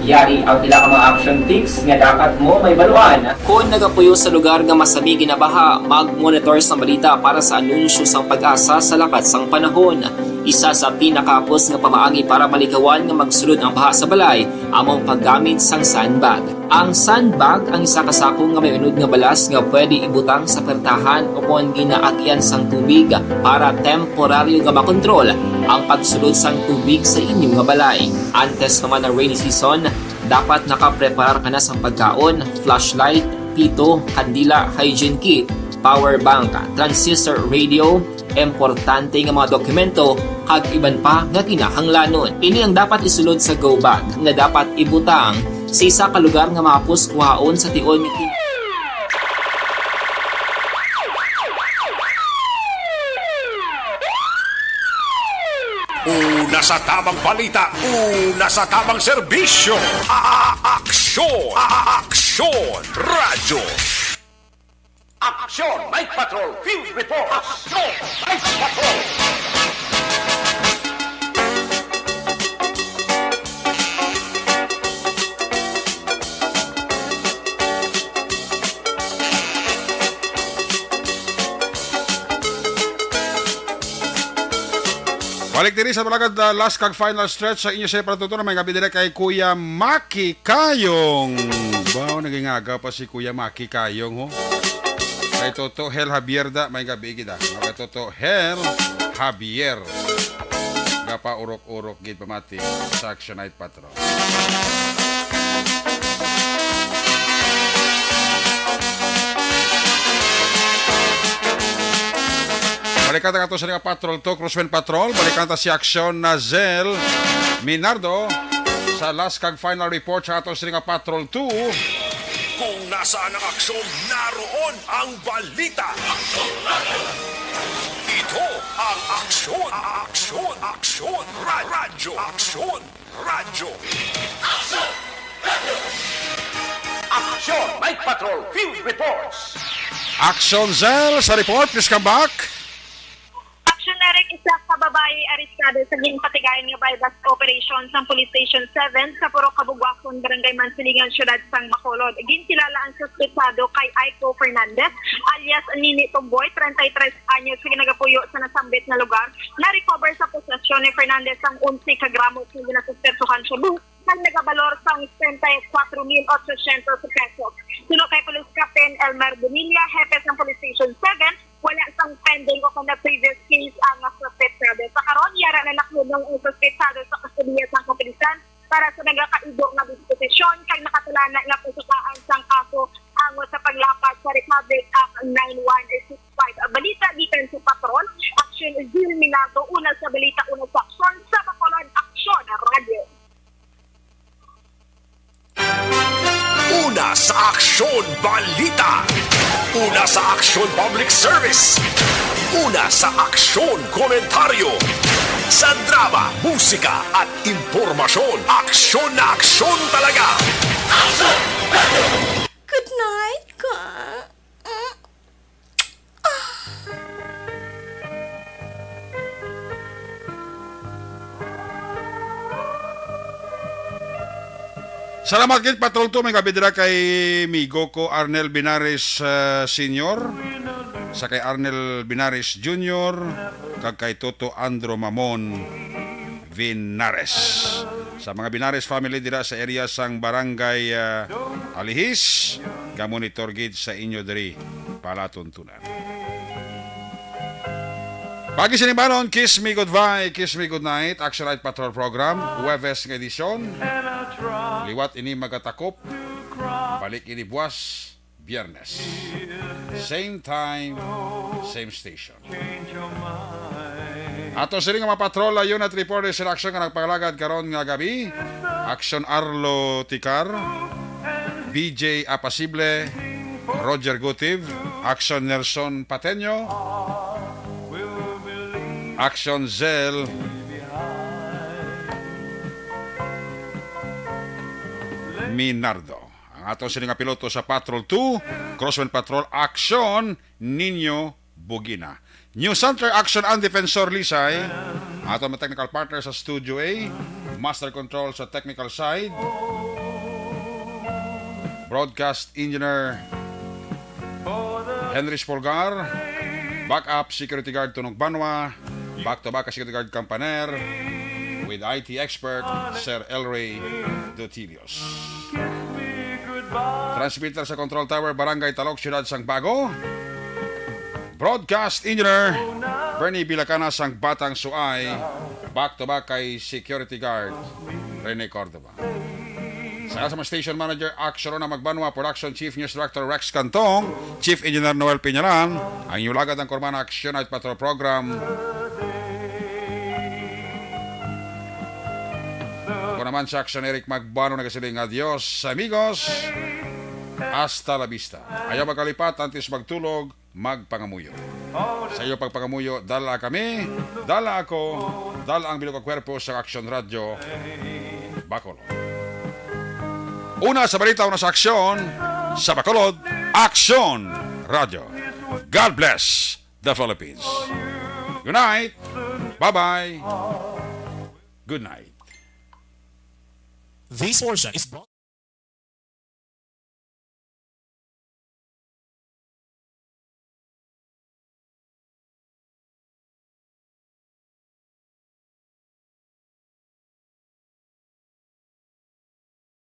Yari ang pila ka mga action tips nga dapat mo may baluan. Kung nagapuyo sa lugar nga masabi ginabaha, mag-monitor sa balita para sa anunsyo sang pag-asa sa lakat sang panahon. Isa sa pinakapos nga pamaagi para malikawan nga magsulod ang baha sa balay, among paggamit sang sandbag. Ang sandbag ang isa ka sako nga may unod nga balas nga pwede ibutang sa pertahan upon ginaagyan sang tubig para temporaryo nga makontrol ang pagsulod sang tubig sa inyong nga balay. Antes naman ng rainy season, dapat nakapreparar ka na sang pagkaon, flashlight, pito, kandila, hygiene kit, power bank, transistor radio, importante nga mga dokumento kag iban pa nga kinahanglanon. Ini ang dapat isulod sa go bag nga dapat ibutang sa isa ka lugar nga mapus kuhaon sa tiol nga Una sa tamang balita, una sa tamang serbisyo. Aksyon! Aksyon! Radyo! Aksyon! Night Patrol! Field Report! Aksyon! Night Patrol! Balik din sa balagad last kag final stretch sa inyo sa patutunan. May gabi dire kay Kuya Maki Kayong. Wow, naging aga pa si Kuya Maki Kayong ho. Kay Toto Hel Javier da, may gabi gid ah. Kay Toto Hel Javier. Gapa urok-urok gid pamati sa Action Night Patrol. Balikan ta sa nga patrol to, Crossman Patrol. Balikan ta si Action Nazel Minardo sa last kag final report sa ato sa nga Patrol 2. Kung nasaan ang aksyon, naroon ang balita. Ito ang aksyon, radyo, Action Night Patrol Field Reports. Action Zel sa report, please come back. Action Eric, isa ka babae arestado sa ginpatigayan nga bypass operation sa Police Station 7 sa Purok Kabugwakon, Barangay Mansilingan, Syudad Sang Bacolod. Gintilala ang suspetsado kay Aiko Fernandez alias Nini Tumboy, 33 anyos, ginagapuyo sa nasambit na lugar. Na-recover sa posesyon ni Fernandez ang 11 kagramos na ginasuspetsuhan siya nang nagabalor sa 34,800 pesos. Suno kay Police Captain Elmer Bonilla, hepe ng Police Station 7, wala sang pending o kung na previous case ang suspetsado. Sa karon, yara na nakulong ang suspetsado sa kustodiya ng kapulisan para sa nagakaido nga disposisyon kay nakatulana nga pusukaan sang kaso ang sa paglapat sa Republic Act 9165. Balita gikan sa Patrol, Action Zil Minato, una sa balita, una sa aksyon sa Bacolod Action Radio. Una sa Aksyon Balita. Una sa Aksyon Public Service. Una sa Aksyon Komentaryo. Sa drama, musika at impormasyon. Aksyon na aksyon talaga. Good night, ka. Salamat gid Patrol 2, may gabi dira kay migo ko Arnel Binares Senior, sa kay Arnel Binares Junior, kag kay Toto Andro Mamon Binares. Sa mga Binares family dira sa area sang Barangay Alihis, ga-monitor gid sa inyo diri palatuntunan. Pagi sinibanon, Kiss Me Goodbye, Kiss Me Goodnight, Action Night Patrol Program, Huwebes ng edisyon. Liwat ini magatakop, balik ini buwas, Biyernes. Same time, same station. Ato sila nga mapatrol yun at reporter sa action nga nagpagalagad karon nga gabi. Action Arlo Ticar, BJ Apasible, Roger Gutiv, Action Nelson Pateño, Action Zel Minardo. Ang atong sila nga piloto sa Patrol 2, Crossman Patrol Action Nino Bugina. New Center Action and Defensor Lisay. Atong mga technical partner sa Studio A, Master Control sa technical side, Broadcast Engineer Henry Spolgar, Backup Security Guard Tunog Banwa, back-to-back Security Guard Campaner, with IT expert Sir Elray Dutilios. Transmitter sa Control Tower, Barangay Talok, Syudad Sang Bago. Broadcast Engineer Bernie Bilacana Sang Batang Suay, back-to-back kay Security Guard Rene Cordova. Sa kasama Station Manager Action na Magbanwa, Production Chief News Director Rex Cantong, Chief Engineer Noel Piñalan, ang iulagad ng Kormana Action Night Patrol Program. Ako naman si Action Eric Magbano, nagasiling adios amigos, hasta la vista. Ayaw magkalipat, antes magtulog, magpangamuyo. Sa iyo pagpangamuyo, dala kami, dala ako, dala ang bilog kwerpo sa Action Radio Bacolod. Una sa balita, una sa aksyon, sa Bacolod, Action Radio. God bless the Philippines. Good night. Bye-bye. Good night. This portion is brought